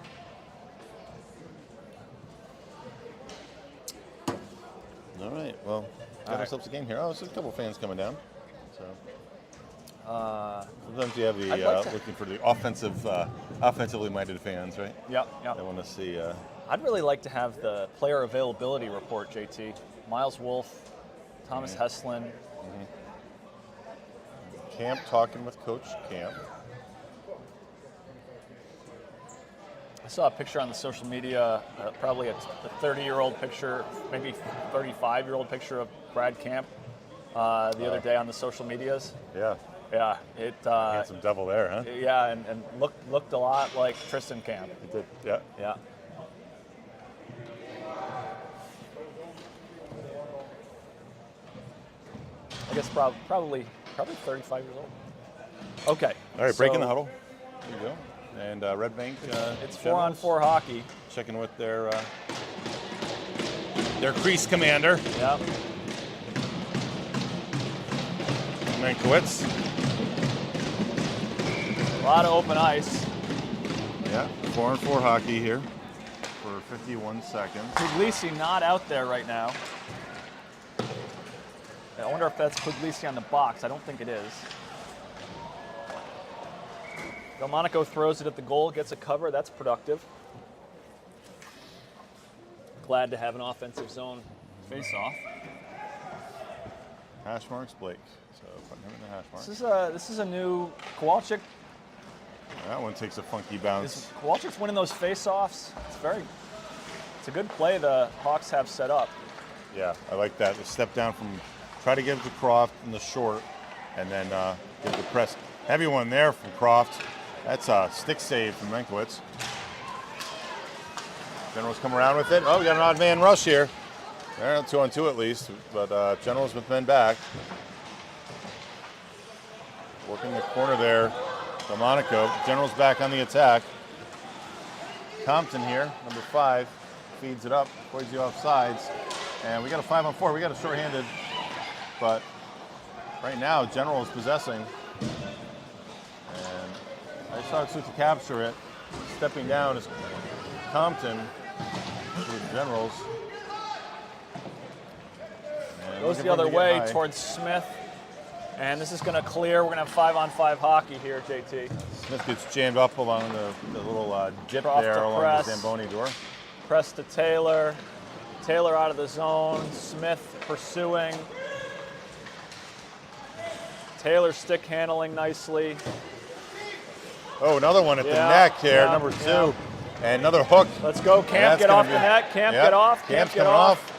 [SPEAKER 1] All right. Well, got ourselves a game here. Oh, there's a couple fans coming down. So sometimes you have the looking for the offensively minded fans, right?
[SPEAKER 2] Yep.
[SPEAKER 1] They want to see.
[SPEAKER 2] I'd really like to have the player availability report, JT. Miles Wolf, Thomas Heslin.
[SPEAKER 1] Camp talking with Coach Camp.
[SPEAKER 2] I saw a picture on the social media, probably a 30-year-old picture, maybe 35-year-old picture of Brad Camp the other day on the social medias.
[SPEAKER 1] Yeah.
[SPEAKER 2] Yeah, it.
[SPEAKER 1] Handsome devil there, huh?
[SPEAKER 2] Yeah, and looked a lot like Tristan Camp.
[SPEAKER 1] It did. Yeah.
[SPEAKER 2] Yeah. I guess probably 35 years old. Okay.
[SPEAKER 1] All right, breaking the
[SPEAKER 2] so
[SPEAKER 1] huddle. There you go. And Red Bank.
[SPEAKER 2] It's
[SPEAKER 1] Generals
[SPEAKER 2] 4-on-4 hockey.
[SPEAKER 1] checking with their crease commander,
[SPEAKER 2] Yep.
[SPEAKER 1] Mankiewicz.
[SPEAKER 2] A lot of open ice.
[SPEAKER 1] Yeah, 4-on-4 hockey here for 51 seconds.
[SPEAKER 2] Puglisi not out there right now. I wonder if that's Puglisi on the box. I don't think it is. Delmonico throws it at the goal, gets a cover. That's productive. Glad to have an offensive zone face-off.
[SPEAKER 1] Hash marks Blake. So putting him in the hash mark.
[SPEAKER 2] This is a new Kowalczyk.
[SPEAKER 1] That one takes a funky bounce.
[SPEAKER 2] Kowalczyk's winning those face-offs. It's a good play the Hawks have set up.
[SPEAKER 1] Yeah, I like that. The step down from, try to get it to Croft in the short, and then get the press. Heavy one there from Croft. That's a stick save from Mankiewicz. Generals come around with it. Oh, we got an odd man rush here. They're 2-on-2 at least, but Generals with men back. Working the corner there, Delmonico. Generals back on the attack. Compton here, number 5, feeds it up, towards the offsides. And we got a 5-on-4. We got a shorthanded, but right now Generals possessing. And Icehawks look to capture it. Stepping down is Compton with Generals. And
[SPEAKER 2] Goes
[SPEAKER 1] looking
[SPEAKER 2] the
[SPEAKER 1] for
[SPEAKER 2] other
[SPEAKER 1] him to get
[SPEAKER 2] way
[SPEAKER 1] high.
[SPEAKER 2] towards Smith. And this is going to clear. We're going to have 5-on-5 hockey here, JT.
[SPEAKER 1] Smith gets jammed up along the little dip
[SPEAKER 2] Croft
[SPEAKER 1] there
[SPEAKER 2] to
[SPEAKER 1] along
[SPEAKER 2] press.
[SPEAKER 1] the Zamboni door.
[SPEAKER 2] Press to Taylor. Taylor out of the zone. Smith pursuing. Taylor stick handling nicely.
[SPEAKER 1] Oh, another one at the
[SPEAKER 2] Yeah,
[SPEAKER 1] neck here,
[SPEAKER 2] yeah,
[SPEAKER 1] number 2.
[SPEAKER 2] yeah.
[SPEAKER 1] And another hook.
[SPEAKER 2] Let's go.
[SPEAKER 1] And
[SPEAKER 2] Camp,
[SPEAKER 1] that's
[SPEAKER 2] get
[SPEAKER 1] gonna
[SPEAKER 2] off
[SPEAKER 1] be-
[SPEAKER 2] the net. Camp,
[SPEAKER 1] Yep,
[SPEAKER 2] get off. Camp,
[SPEAKER 1] Camp's
[SPEAKER 2] get
[SPEAKER 1] coming
[SPEAKER 2] off.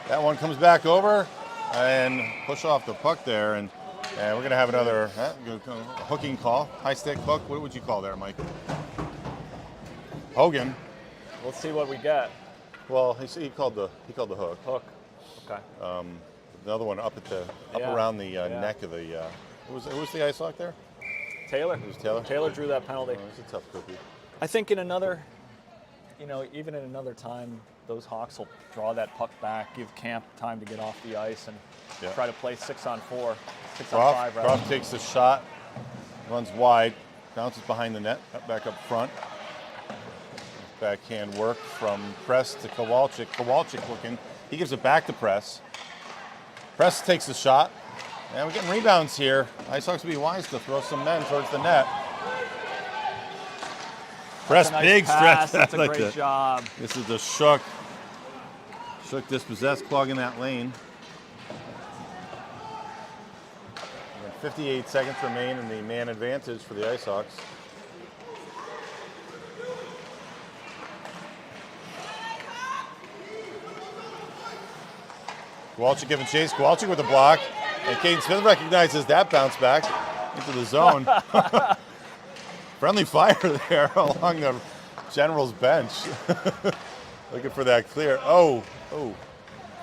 [SPEAKER 1] That one comes back over and push off the puck there. And we're going to have another hooking call. High stick hook. What would you call there, Mike? Hogan.
[SPEAKER 2] Let's see what we get.
[SPEAKER 1] Well, he called the hook.
[SPEAKER 2] Hook. Okay.
[SPEAKER 1] Another one up
[SPEAKER 2] Yeah,
[SPEAKER 1] around the
[SPEAKER 2] yeah.
[SPEAKER 1] neck of the. Who was the ice lock there?
[SPEAKER 2] Taylor.
[SPEAKER 1] It was Taylor.
[SPEAKER 2] Taylor drew that penalty.
[SPEAKER 1] Oh, it's a tough cookie.
[SPEAKER 2] I think in another, even in another time, those Hawks will draw that puck back, give Camp time to get off the ice, and
[SPEAKER 1] Yeah.
[SPEAKER 2] try to play 6-on-4, 6-on-5
[SPEAKER 1] Croft,
[SPEAKER 2] rather.
[SPEAKER 1] Croft takes the shot, runs wide, bounces behind the net, back up front. Backhand work from Press to Kowalczyk. Kowalczyk looking. He gives it back to Press. Press takes the shot. And we're getting rebounds here. Icehawks will be wise to throw some men towards the net. Press,
[SPEAKER 2] That's a nice
[SPEAKER 1] big
[SPEAKER 2] pass.
[SPEAKER 1] stretch.
[SPEAKER 2] That's
[SPEAKER 1] I
[SPEAKER 2] a
[SPEAKER 1] like
[SPEAKER 2] great
[SPEAKER 1] that.
[SPEAKER 2] job.
[SPEAKER 1] This is the Shook. Shook dispossessed, clogging that lane. And 58 seconds remain in the man advantage for the Icehawks. Kowalczyk giving chase. Kowalczyk with a block. And Caden Smith recognizes that bounce back into the zone. Friendly fire there along the General's bench. Looking for that clear. Oh.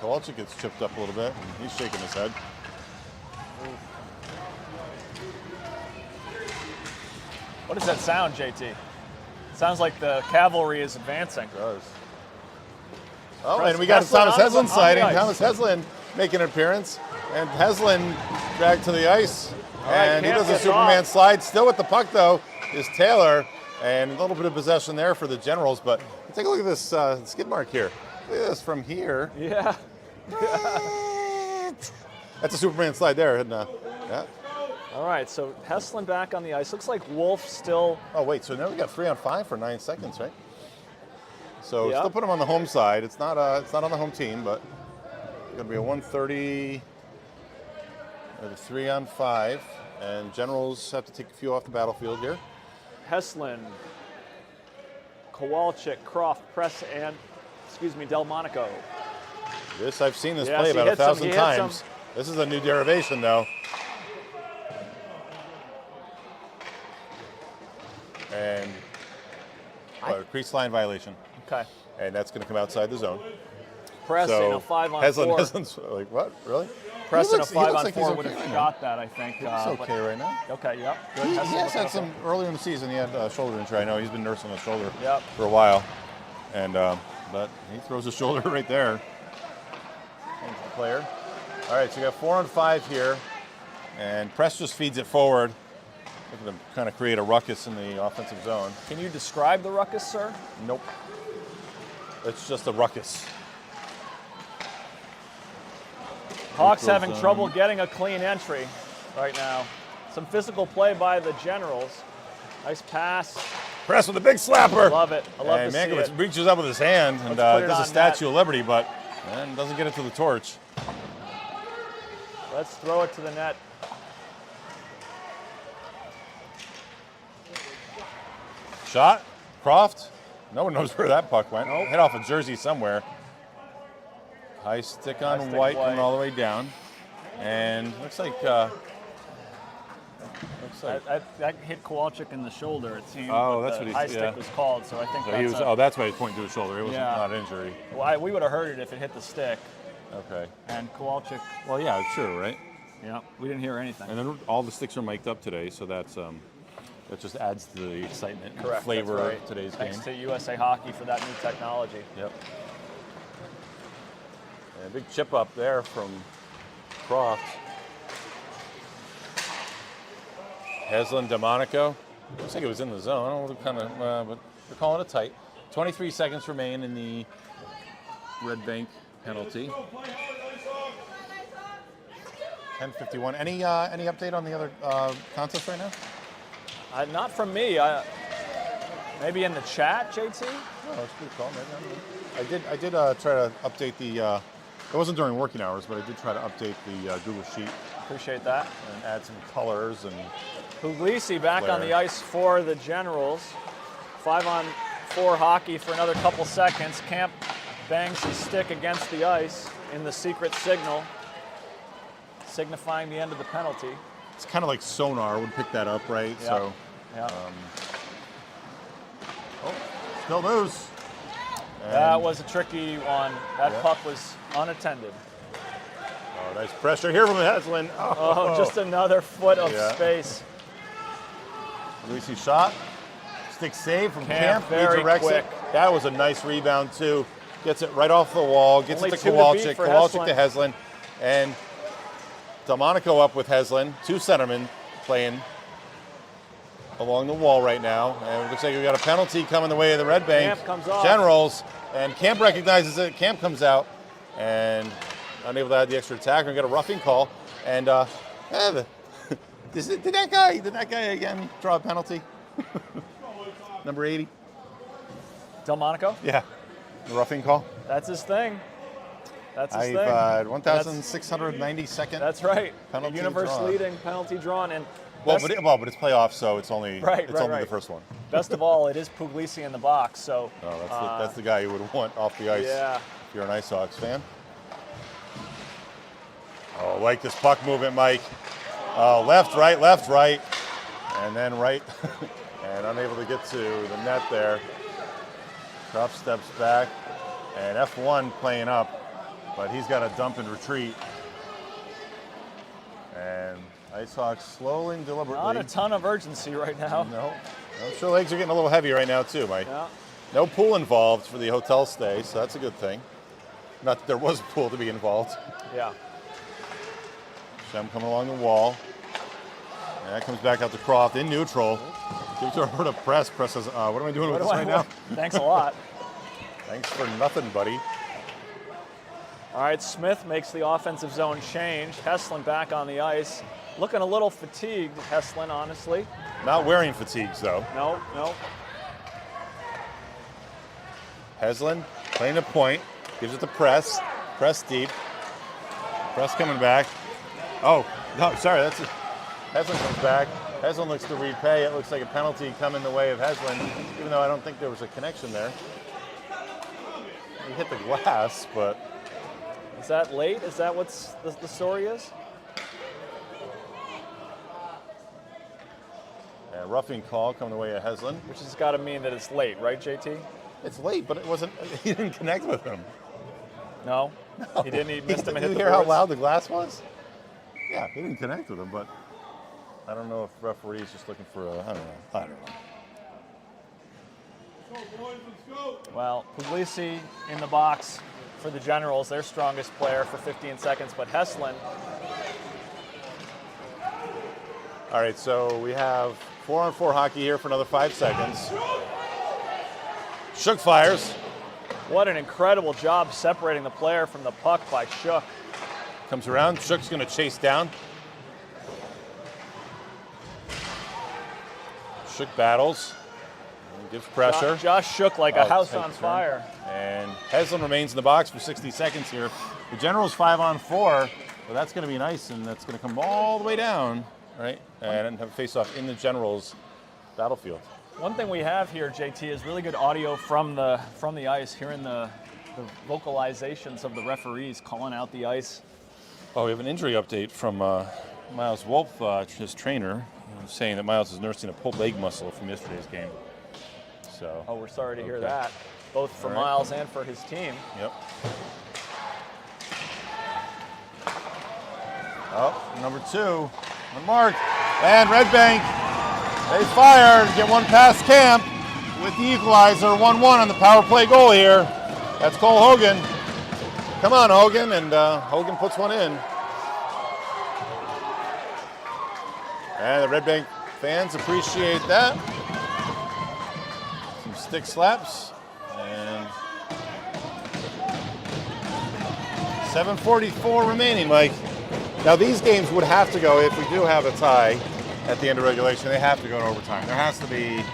[SPEAKER 1] Kowalczyk gets chipped up a little bit. He's shaking his head.
[SPEAKER 2] What does that sound, JT? Sounds like the cavalry is advancing.
[SPEAKER 1] It does. Oh,
[SPEAKER 2] Press
[SPEAKER 1] and we got
[SPEAKER 2] Heslin
[SPEAKER 1] Thomas
[SPEAKER 2] on the
[SPEAKER 1] Heslin sliding.
[SPEAKER 2] ice.
[SPEAKER 1] Thomas Heslin making an appearance. And Heslin dragged to the ice.
[SPEAKER 2] right,
[SPEAKER 1] And he
[SPEAKER 2] Camp
[SPEAKER 1] does a
[SPEAKER 2] gets
[SPEAKER 1] Superman
[SPEAKER 2] off.
[SPEAKER 1] slide. Still with the puck, though, is Taylor. And a little bit of possession there for the Generals. But take a look at this skid mark here. Look at this from here.
[SPEAKER 2] Yeah.
[SPEAKER 1] That's a Superman slide there. And, yeah.
[SPEAKER 2] All right, so Heslin back on the ice. Looks like Wolf still.
[SPEAKER 1] Oh, wait. So now we got 3-on-5 for 9 seconds, right? So
[SPEAKER 2] Yep.
[SPEAKER 1] still put him on the home side. It's not on the home team, but it's going to be a 1:30, a 3-on-5, and Generals have to take a few off the battlefield here.
[SPEAKER 2] Heslin, Kowalczyk, Croft, Press, and Delmonico.
[SPEAKER 1] This I've seen this
[SPEAKER 2] Yes,
[SPEAKER 1] play
[SPEAKER 2] he
[SPEAKER 1] about
[SPEAKER 2] hits him,
[SPEAKER 1] 1,000
[SPEAKER 2] he hits
[SPEAKER 1] times.
[SPEAKER 2] him.
[SPEAKER 1] This is a new derivation, though. And crease line violation,
[SPEAKER 2] Okay.
[SPEAKER 1] and that's going to come outside the zone.
[SPEAKER 2] Press in
[SPEAKER 1] So
[SPEAKER 2] a 5-on-4.
[SPEAKER 1] Heslин's like, what? Really?
[SPEAKER 2] Press
[SPEAKER 1] He
[SPEAKER 2] in a
[SPEAKER 1] looks- he looks like
[SPEAKER 2] 5-on-4
[SPEAKER 1] he's
[SPEAKER 2] would
[SPEAKER 1] okay
[SPEAKER 2] have
[SPEAKER 1] right
[SPEAKER 2] shot that, I think.
[SPEAKER 1] He's
[SPEAKER 2] but-
[SPEAKER 1] okay right now.
[SPEAKER 2] Okay, yep. Good.
[SPEAKER 1] He
[SPEAKER 2] Heslin
[SPEAKER 1] has
[SPEAKER 2] looking
[SPEAKER 1] had
[SPEAKER 2] okay.
[SPEAKER 1] some earlier in the season. He had a shoulder injury. I know he's been nursing a shoulder
[SPEAKER 2] Yep.
[SPEAKER 1] for a while, and but he throws his shoulder right there. Change the player. All right, so we got 4-on-5 here, and Press just feeds it forward. Look at them kind of create a ruckus in the offensive zone.
[SPEAKER 2] Can you describe the ruckus, sir?
[SPEAKER 1] Nope, it's just a ruckus.
[SPEAKER 2] Hawks
[SPEAKER 1] Neutral
[SPEAKER 2] having
[SPEAKER 1] zone.
[SPEAKER 2] trouble getting a clean entry right now. Some physical play by the Generals. Nice pass.
[SPEAKER 1] Press with a big slapper.
[SPEAKER 2] Love it. I love
[SPEAKER 1] and
[SPEAKER 2] to see
[SPEAKER 1] Mankiewicz
[SPEAKER 2] it.
[SPEAKER 1] reaches up with his hand and
[SPEAKER 2] Let's put it
[SPEAKER 1] does a
[SPEAKER 2] on
[SPEAKER 1] Statue
[SPEAKER 2] net.
[SPEAKER 1] of Liberty, but doesn't get it to the torch.
[SPEAKER 2] Let's throw it to the net.
[SPEAKER 1] Shot, Croft. No one knows where that puck went.
[SPEAKER 2] Nope.
[SPEAKER 1] Hit off a jersey somewhere. High stick on
[SPEAKER 2] High stick
[SPEAKER 1] White
[SPEAKER 2] White.
[SPEAKER 1] coming all the way down. And looks like
[SPEAKER 2] That hit Kowalczyk in the shoulder, it seemed.
[SPEAKER 1] Oh,
[SPEAKER 2] but
[SPEAKER 1] that's
[SPEAKER 2] the
[SPEAKER 1] what
[SPEAKER 2] high
[SPEAKER 1] he's-
[SPEAKER 2] stick
[SPEAKER 1] yeah.
[SPEAKER 2] was called, so I think
[SPEAKER 1] so he was, that's why he's pointing to his shoulder. It was
[SPEAKER 2] Yeah.
[SPEAKER 1] not injury.
[SPEAKER 2] well, we would have heard it if it hit the stick.
[SPEAKER 1] Okay.
[SPEAKER 2] And Kowalczyk,
[SPEAKER 1] Well, yeah, sure, right?
[SPEAKER 2] yeah, we didn't hear anything.
[SPEAKER 1] And then all the sticks are mic'd up today, so that just adds to the excitement, and
[SPEAKER 2] Correct,
[SPEAKER 1] flavor
[SPEAKER 2] that's right.
[SPEAKER 1] of today's
[SPEAKER 2] Thanks
[SPEAKER 1] game.
[SPEAKER 2] to USA Hockey for that new technology.
[SPEAKER 1] Yep. And a big chip up there from Croft. Heslin, Delmonico. Looks like it was in the zone. I don't know what kind of, but they're calling it tight. 23 seconds remain in the Red Bank penalty. 10:51. Any update on the other contest right now?
[SPEAKER 2] Not from me. Maybe in the chat, JT?
[SPEAKER 1] No, that's a good call. Maybe. I did try to update the. It wasn't during working hours, but I did try to update the Google Sheet
[SPEAKER 2] Appreciate that.
[SPEAKER 1] and add some colors and.
[SPEAKER 2] Puglisi back on the
[SPEAKER 1] Blair.
[SPEAKER 2] ice for the Generals. 5-on-4 hockey for another couple seconds. Camp bangs his stick against the ice in the secret signal, signifying the end of the penalty.
[SPEAKER 1] It's kind of like sonar would pick that up, right?
[SPEAKER 2] Yeah.
[SPEAKER 1] So,
[SPEAKER 2] Yeah.
[SPEAKER 1] still moves.
[SPEAKER 2] That
[SPEAKER 1] And-
[SPEAKER 2] was a tricky one. That
[SPEAKER 1] Yeah.
[SPEAKER 2] puck was unattended.
[SPEAKER 1] Oh, nice pressure here from Heslin.
[SPEAKER 2] Oh, just another foot of
[SPEAKER 1] Yeah.
[SPEAKER 2] space.
[SPEAKER 1] Lucy shot. Stick save from
[SPEAKER 2] Camp,
[SPEAKER 1] Camp.
[SPEAKER 2] very
[SPEAKER 1] Redirects
[SPEAKER 2] quick.
[SPEAKER 1] it. That was a nice rebound, too. Gets it right off the wall. Gets
[SPEAKER 2] Only
[SPEAKER 1] it to
[SPEAKER 2] two to
[SPEAKER 1] Kowalczyk.
[SPEAKER 2] beat for
[SPEAKER 1] Kowalczyk to
[SPEAKER 2] Heslin.
[SPEAKER 1] Heslin. And Delmonico up with Heslin. Two centermen playing along the wall right now. And it looks like we got a penalty coming the way of the Red Bank
[SPEAKER 2] Camp comes off.
[SPEAKER 1] Generals. And Camp recognizes it. Camp comes out and unable to add the extra attack. We got a roughing call. And did that guy again draw a penalty? Number 80.
[SPEAKER 2] Delmonico,
[SPEAKER 1] Yeah. The roughing call.
[SPEAKER 2] that's his thing. That's his
[SPEAKER 1] I've
[SPEAKER 2] thing.
[SPEAKER 1] 1,692nd.
[SPEAKER 2] That's right.
[SPEAKER 1] Penalty
[SPEAKER 2] Universe
[SPEAKER 1] drawn.
[SPEAKER 2] leading penalty drawn. And
[SPEAKER 1] Well,
[SPEAKER 2] best,
[SPEAKER 1] but it's playoffs, so it's only
[SPEAKER 2] Right,
[SPEAKER 1] it's
[SPEAKER 2] right,
[SPEAKER 1] only
[SPEAKER 2] right.
[SPEAKER 1] the first one.
[SPEAKER 2] best of all, it is Puglisi in the box. So
[SPEAKER 1] Oh, that's the guy you would want off the ice
[SPEAKER 2] yeah.
[SPEAKER 1] if you're an Icehawks fan. Oh, like this puck movement, Mike. Oh, left, right, and then right, and unable to get to the net there. Croft steps back, and F1 playing up, but he's got a dump and retreat. And Icehawks slowly and deliberately.
[SPEAKER 2] Not a ton of urgency right now.
[SPEAKER 1] No. I'm sure legs are getting a little heavy right now too, Mike.
[SPEAKER 2] Yeah.
[SPEAKER 1] No pool involved for the hotel stay, so that's a good thing. Not that there was a pool to be involved.
[SPEAKER 2] Yeah.
[SPEAKER 1] Shem coming along the wall. And that comes back out to Croft in neutral. Gives her to press. Press says, what am I doing with this right now?
[SPEAKER 2] Thanks a lot.
[SPEAKER 1] Thanks for nothing, buddy.
[SPEAKER 2] All right, Smith makes the offensive zone change. Heslin back on the ice. Looking a little fatigued, Heslin, honestly.
[SPEAKER 1] Not wearing fatigues, though.
[SPEAKER 2] No.
[SPEAKER 1] Heslin playing the point. Gives it to Press. Press deep. Press coming back. Oh, no, sorry. That's it. Heslin comes back. Heslin looks to repay. It looks like a penalty coming the way of Heslin, even though I don't think there was a connection there. He hit the glass, but...
[SPEAKER 2] Is that late? Is that what the story is?
[SPEAKER 1] Yeah, roughing call coming the way of Heslin.
[SPEAKER 2] Which has got to mean that it's late, right, JT?
[SPEAKER 1] It's late, but it wasn't. He didn't connect with him.
[SPEAKER 2] No? He didn't. He missed him and hit
[SPEAKER 1] Did
[SPEAKER 2] the
[SPEAKER 1] you hear how
[SPEAKER 2] boards?
[SPEAKER 1] loud the glass was? Yeah, he didn't connect with him, but I don't know if referee's just looking for a. I don't know.
[SPEAKER 2] Well, Puglisi in the box for the Generals, their strongest player for 15 seconds, but Heslin.
[SPEAKER 1] All right, so we have 4-on-4 hockey here for another 5 seconds. Shook fires.
[SPEAKER 2] What an incredible job separating the player from the puck by Shook.
[SPEAKER 1] Comes around. Shook's going to chase down. Shook battles. Gives pressure.
[SPEAKER 2] Josh Shook like a house
[SPEAKER 1] take
[SPEAKER 2] on
[SPEAKER 1] turn.
[SPEAKER 2] fire.
[SPEAKER 1] And Heslin remains in the box for 60 seconds here. The Generals 5-on-4. Well, that's going to be nice, and that's going to come all the way down, right? And have a face-off in the Generals battlefield.
[SPEAKER 2] One thing we have here, JT, is really good audio from the ice, hearing the vocalizations of the referees calling out the ice.
[SPEAKER 1] Oh, we have an injury update from Miles Wolf, his trainer, saying that Miles is nursing a pulled leg muscle from yesterday's game. So.
[SPEAKER 2] Oh, we're sorry to hear that, both for
[SPEAKER 1] All right.
[SPEAKER 2] Miles and for his team.
[SPEAKER 1] Yep. Oh, number 2, on mark, and Red Bank. They fire to get one past Camp with the equalizer, 1-1 on the power play goal here. That's Cole Hogan. Come on, Hogan, and Hogan puts one in. And the Red Bank fans appreciate that. Some stick slaps, and 7:44 remaining, Mike. Now these games would have to go, if we do have a tie at the end of regulation, they have to go to overtime. There has to be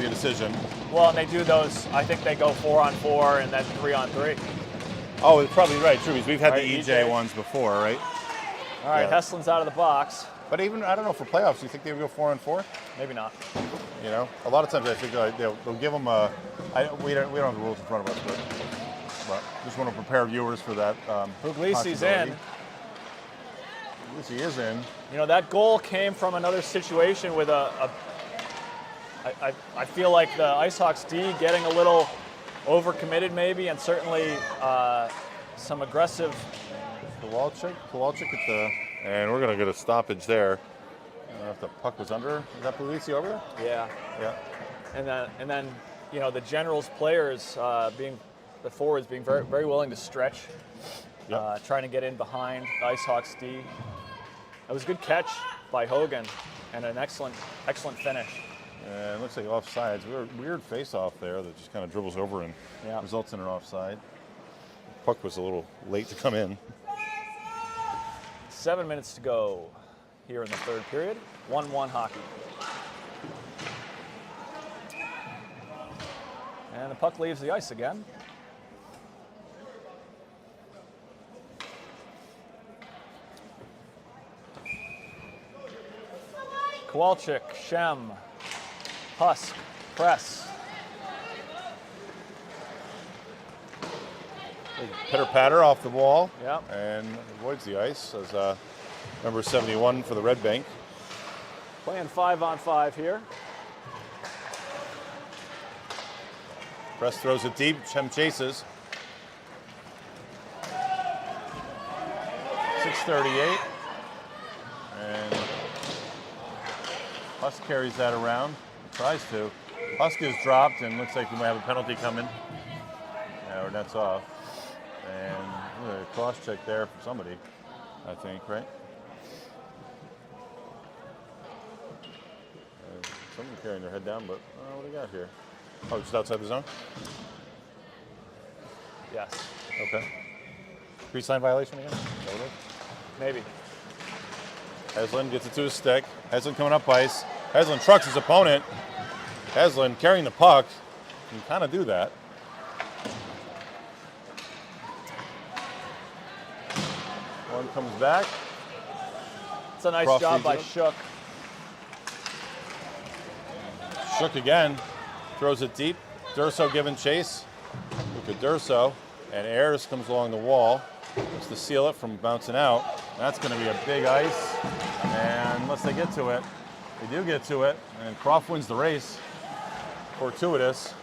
[SPEAKER 1] a decision.
[SPEAKER 2] Well, and they do those, I think they go 4-on-4 and then 3-on-3.
[SPEAKER 1] Oh, it's probably right, true, because we've had
[SPEAKER 2] Right,
[SPEAKER 1] the
[SPEAKER 2] EJ
[SPEAKER 1] ones before, right?
[SPEAKER 2] All right,
[SPEAKER 1] Yeah.
[SPEAKER 2] Heslin's out of the box.
[SPEAKER 1] But even, I don't know, for playoffs, do you think they would go 4-on-4?
[SPEAKER 2] Maybe not.
[SPEAKER 1] You know, a lot of times I think they'll give them a. We don't have the rules in front of us, but just want to prepare viewers for that.
[SPEAKER 2] Puglisi's in.
[SPEAKER 1] Puglisi is in.
[SPEAKER 2] You know, that goal came from another situation with I feel like the Icehawks D getting a little overcommitted maybe, and certainly some aggressive.
[SPEAKER 1] Kowalczyk at the, and we're going to get a stoppage there. I don't know if the puck was under. Is that Puglisi over there?
[SPEAKER 2] Yeah.
[SPEAKER 1] Yeah.
[SPEAKER 2] And then you know, the Generals players the forwards being very, very willing to stretch, trying to get in behind the Icehawks D. It was a good catch by Hogan and an excellent finish.
[SPEAKER 1] And it looks like offsides. Weird face-off there that just kind of dribbles over and results in an offside. The puck was a little late to come in.
[SPEAKER 2] 7 minutes to go here in the third period. 1-1 hockey. And the puck leaves the ice again. Kowalczyk, Shem, Husk, Press.
[SPEAKER 1] Pitter-patter off the wall.
[SPEAKER 2] Yep.
[SPEAKER 1] And avoids the ice as number 71 for the Red Bank.
[SPEAKER 2] Playing 5-on-5 here.
[SPEAKER 1] Press throws it deep. Shem chases. 6:38. And Husk carries that around. Tries to. Husk is dropped and looks like we might have a penalty coming. Yeah, our net's off. And a cross check there for somebody, I think, right? Someone carrying their head down, but what do we got here? Oh, just outside the zone?
[SPEAKER 2] Yes.
[SPEAKER 1] Okay. Crease line violation again?
[SPEAKER 2] Maybe.
[SPEAKER 1] Heslin gets it to his stick. Heslin coming up ice. Heslin trucks his opponent. Heslin carrying the puck. You can kind of do that. One comes back.
[SPEAKER 2] It's a nice
[SPEAKER 1] Cross
[SPEAKER 2] job
[SPEAKER 1] leads
[SPEAKER 2] by
[SPEAKER 1] it.
[SPEAKER 2] Shook.
[SPEAKER 1] Shook again. Throws it deep. Durso giving chase. Look at Durso. And Ayers comes along the wall. Looks to seal it from bouncing out. That's going to be a big ice. And unless they get to it, they do get to it. And Croft wins the race. Fortuitous.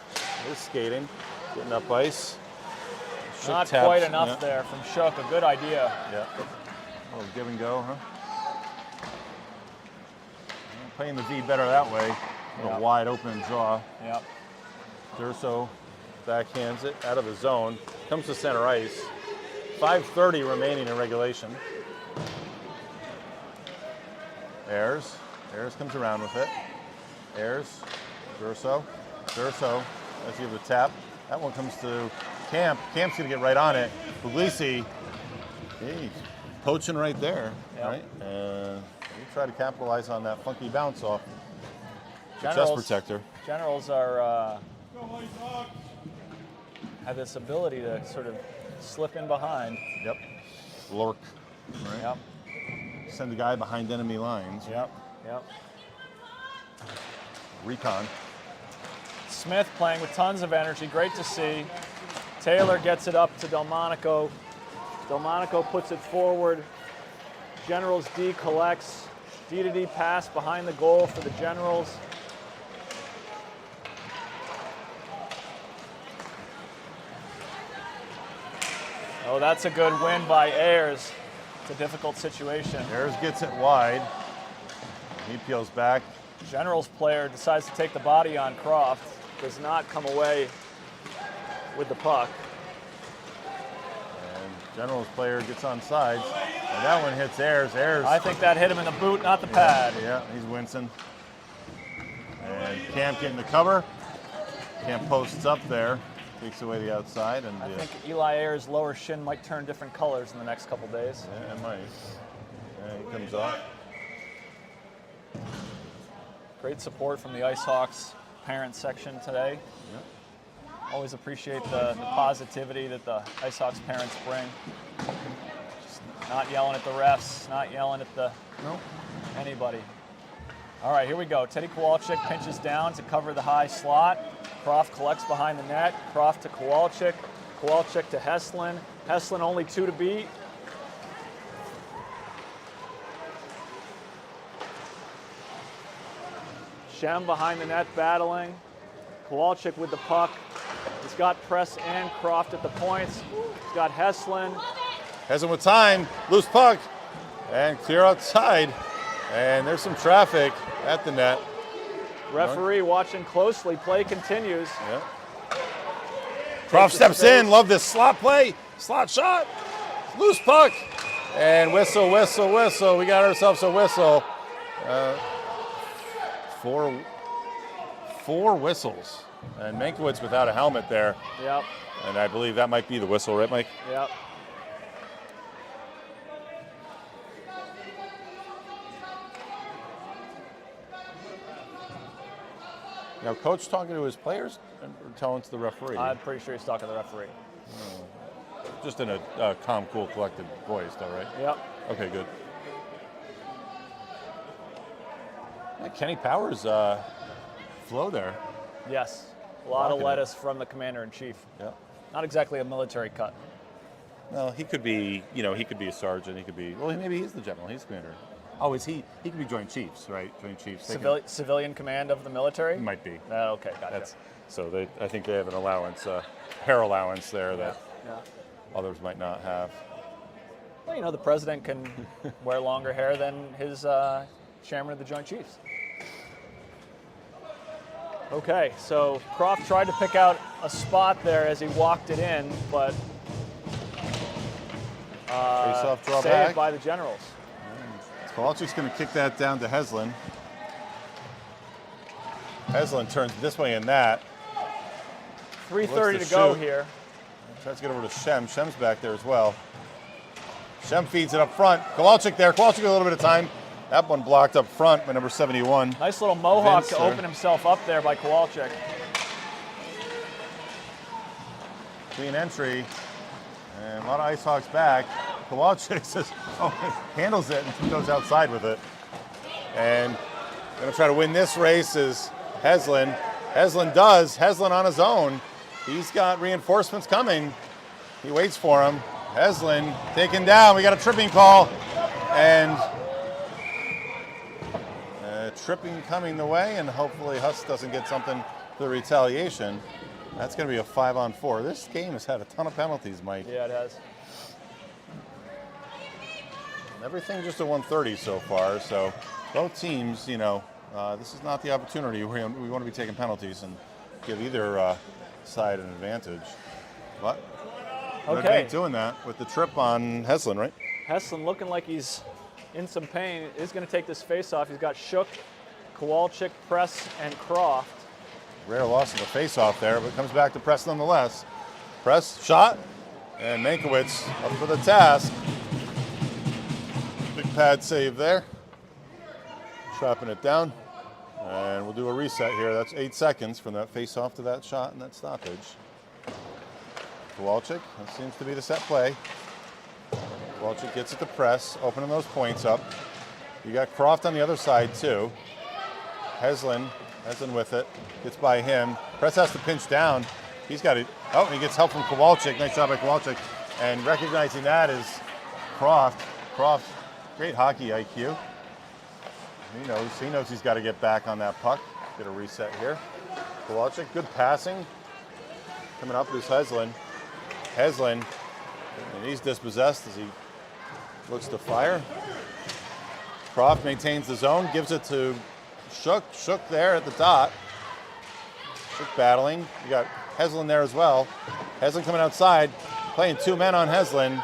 [SPEAKER 1] Is skating. Getting up ice. Shook
[SPEAKER 2] Not
[SPEAKER 1] taps.
[SPEAKER 2] quite enough
[SPEAKER 1] Yeah.
[SPEAKER 2] there from Shook. A good idea.
[SPEAKER 1] Yeah. A little give and go, huh? Playing the V better that way. A little
[SPEAKER 2] Yeah.
[SPEAKER 1] wide open draw.
[SPEAKER 2] Yep.
[SPEAKER 1] Durso backhands it out of the zone. Comes to center ice. 5:30 remaining in regulation. Ayers comes around with it. Ayers, Durso. Let's give the tap. That one comes to Camp. Camp's gonna get right on it. Puglisi, he's poaching right there,
[SPEAKER 2] Yep.
[SPEAKER 1] right? And we try to capitalize on that funky bounce off the chest
[SPEAKER 2] Generals-
[SPEAKER 1] protector.
[SPEAKER 2] Generals are have this ability to sort of slip in behind.
[SPEAKER 1] Yep. Lurk. Right?
[SPEAKER 2] Yep.
[SPEAKER 1] Send the guy behind enemy lines.
[SPEAKER 2] Yep.
[SPEAKER 1] Recon.
[SPEAKER 2] Smith playing with tons of energy. Great to see. Taylor gets it up to Delmonico. Delmonico puts it forward. Generals D collects. D to D pass behind the goal for the Generals. Oh, that's a good win by Ayers. It's a difficult situation.
[SPEAKER 1] Ayers gets it wide. He peels back.
[SPEAKER 2] Generals player decides to take the body on Croft. Does not come away with the puck.
[SPEAKER 1] And Generals player gets on sides. And that one hits Ayers. Ayers.
[SPEAKER 2] I think that hit him in the boot, not the pad.
[SPEAKER 1] Yeah, he's wincing. And Camp getting the cover. Camp posts up there. Takes away the outside. And
[SPEAKER 2] I think Eli Ayers' lower shin might turn different colors in the next couple days.
[SPEAKER 1] yeah, it might. Yeah, he comes off.
[SPEAKER 2] Great support from the Icehawks parent section today. Always appreciate the positivity that the Icehawks parents bring. Just not yelling at the refs, not yelling at anybody. All right, here we go. Teddy Kowalczyk pinches down to cover the high slot. Croft collects behind the net. Croft to Kowalczyk. Kowalczyk to Heslin. Heslin only 2 to beat. Shem behind the net battling. Kowalczyk with the puck. He's got press and Croft at the points. He's got Heslin.
[SPEAKER 1] Hasn't with time. Loose puck. And clear outside. And there's some traffic at the net.
[SPEAKER 2] Referee watching closely. Play continues.
[SPEAKER 1] Yeah. Croft steps in. Love this slot play. Slot shot. Loose puck. And whistle, whistle, whistle. We got ourselves a whistle. Four whistles. And Mankiewicz without a helmet there.
[SPEAKER 2] Yep.
[SPEAKER 1] And I believe that might be the whistle, right, Mike?
[SPEAKER 2] Yep.
[SPEAKER 1] Now, coach talking to his players or telling to the referee?
[SPEAKER 2] I'm pretty sure he's talking to the referee.
[SPEAKER 1] Just in a calm, cool, collected voice, though, right?
[SPEAKER 2] Yep.
[SPEAKER 1] Okay, good. Yeah, Kenny Powers flow there.
[SPEAKER 2] Yes. A lot of
[SPEAKER 1] Rocking it.
[SPEAKER 2] lettuce from the commander-in-chief.
[SPEAKER 1] Yeah.
[SPEAKER 2] Not exactly a military cut.
[SPEAKER 1] Well, he could be, he could be a sergeant. He could be, maybe he's the general. He's commander. Oh, is he? He could be Joint Chiefs, right? Joint Chiefs.
[SPEAKER 2] Civilian command of the military?
[SPEAKER 1] Might be.
[SPEAKER 2] Okay, gotcha.
[SPEAKER 1] So I think they have an allowance, hair allowance there that
[SPEAKER 2] Yeah.
[SPEAKER 1] others might not have.
[SPEAKER 2] Well, the president can wear longer hair than his chairman of the Joint Chiefs. Okay, so Croft tried to pick out a spot there as he walked it in, but
[SPEAKER 1] Face-off drawback.
[SPEAKER 2] saved by the Generals.
[SPEAKER 1] Kowalczyk's going to kick that down to Heslin. Heslin turns this way and that.
[SPEAKER 2] 3:30 to
[SPEAKER 1] Looks
[SPEAKER 2] go
[SPEAKER 1] shoot.
[SPEAKER 2] here.
[SPEAKER 1] Tries to get over to Shem. Shem's back there as well. Shem feeds it up front. Kowalczyk there. Kowalczyk a little bit of time. That one blocked up front by number 71.
[SPEAKER 2] Nice little mohawk
[SPEAKER 1] Vince
[SPEAKER 2] to
[SPEAKER 1] there.
[SPEAKER 2] open himself up there by Kowalczyk.
[SPEAKER 1] Clean entry. And a lot of Icehawks back. Kowalczyk says, handles it and goes outside with it. And going to try to win this race is Heslin. Heslin does. Heslin on his own. He's got reinforcements coming. He waits for him. Heslin taken down. We got a tripping call. And tripping coming the way, and hopefully Huss doesn't get something for the retaliation. That's going to be a 5-on-4. This game has had a ton of penalties, Mike.
[SPEAKER 2] Yeah, it has.
[SPEAKER 1] And everything just at 130 so far. So both teams, this is not the opportunity where we want to be taking penalties and give either side an advantage. But Red Bank doing that with the trip on Heslin, right?
[SPEAKER 2] Heslin looking like he's in some pain. Is going to take this face-off. He's got Shook, Kowalczyk, Press, and Croft.
[SPEAKER 1] Rare loss in the face-off there, but comes back to Press nonetheless. Press, shot, and Mankiewicz up for the task. Big pad save there. Chopping it down. And we'll do a reset here. That's 8 seconds from that face-off to that shot and that stoppage. Kowalczyk, that seems to be the set play. Kowalczyk gets it to Press, opening those points up. You got Croft on the other side too. Heslin with it, gets by him. Press has to pinch down. He's got it. Oh, and he gets help from Kowalczyk. Nice job by Kowalczyk. And recognizing that is Croft. Croft, great hockey IQ. He knows he's got to get back on that puck. Get a reset here. Kowalczyk, good passing. Coming up is Heslin. Heslin, and he's dispossessed as he looks to fire. Croft maintains the zone, gives it to Shook. Shook there at the dot. Shook battling. You got Heslin there as well. Heslin coming outside, playing 2 men on Heslin.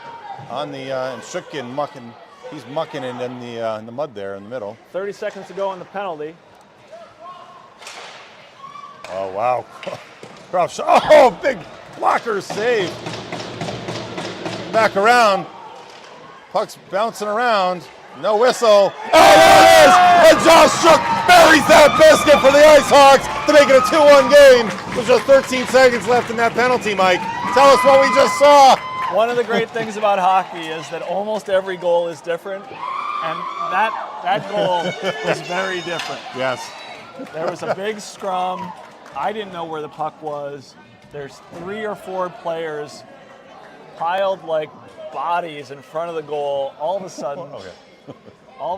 [SPEAKER 1] And Shook he's mucking in the mud there in the middle.
[SPEAKER 2] 30 seconds to go on the penalty.
[SPEAKER 1] Oh wow! Croft shot. Oh, big blocker save. Back around. Puck's bouncing around. No whistle. Oh, there it is! And Josh Shook buries that biscuit for the Icehawks to make it a 2-1 game. With just 13 seconds left in that penalty, Mike. Tell us what we just saw.
[SPEAKER 2] One of the great things about hockey is that almost every goal is different, and that goal is very different.
[SPEAKER 1] Yes.
[SPEAKER 2] There was a big scrum. I didn't know where the puck was. There's 3 or 4 players piled like bodies in front of the goal. All of a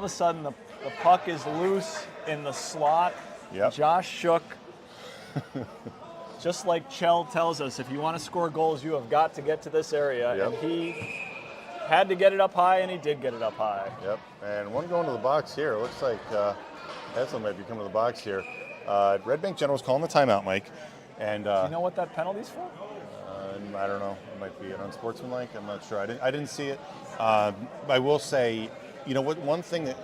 [SPEAKER 2] sudden, the puck is loose in the slot.
[SPEAKER 1] Yep.
[SPEAKER 2] Josh Shook, just like Chell tells us, if you want to score goals, you have got to get to this area.
[SPEAKER 1] Yep.
[SPEAKER 2] And he had to get it up high, and he did get it up high.
[SPEAKER 1] Yep. And one going to the box here. It looks like Heslin might be coming to the box here. Red Bank General's calling the timeout, Mike. And
[SPEAKER 2] Do you know what that penalty's for?
[SPEAKER 1] I don't know. It might be an unsportsmanlike. I'm not sure. I didn't see it. I will say, what? One thing that.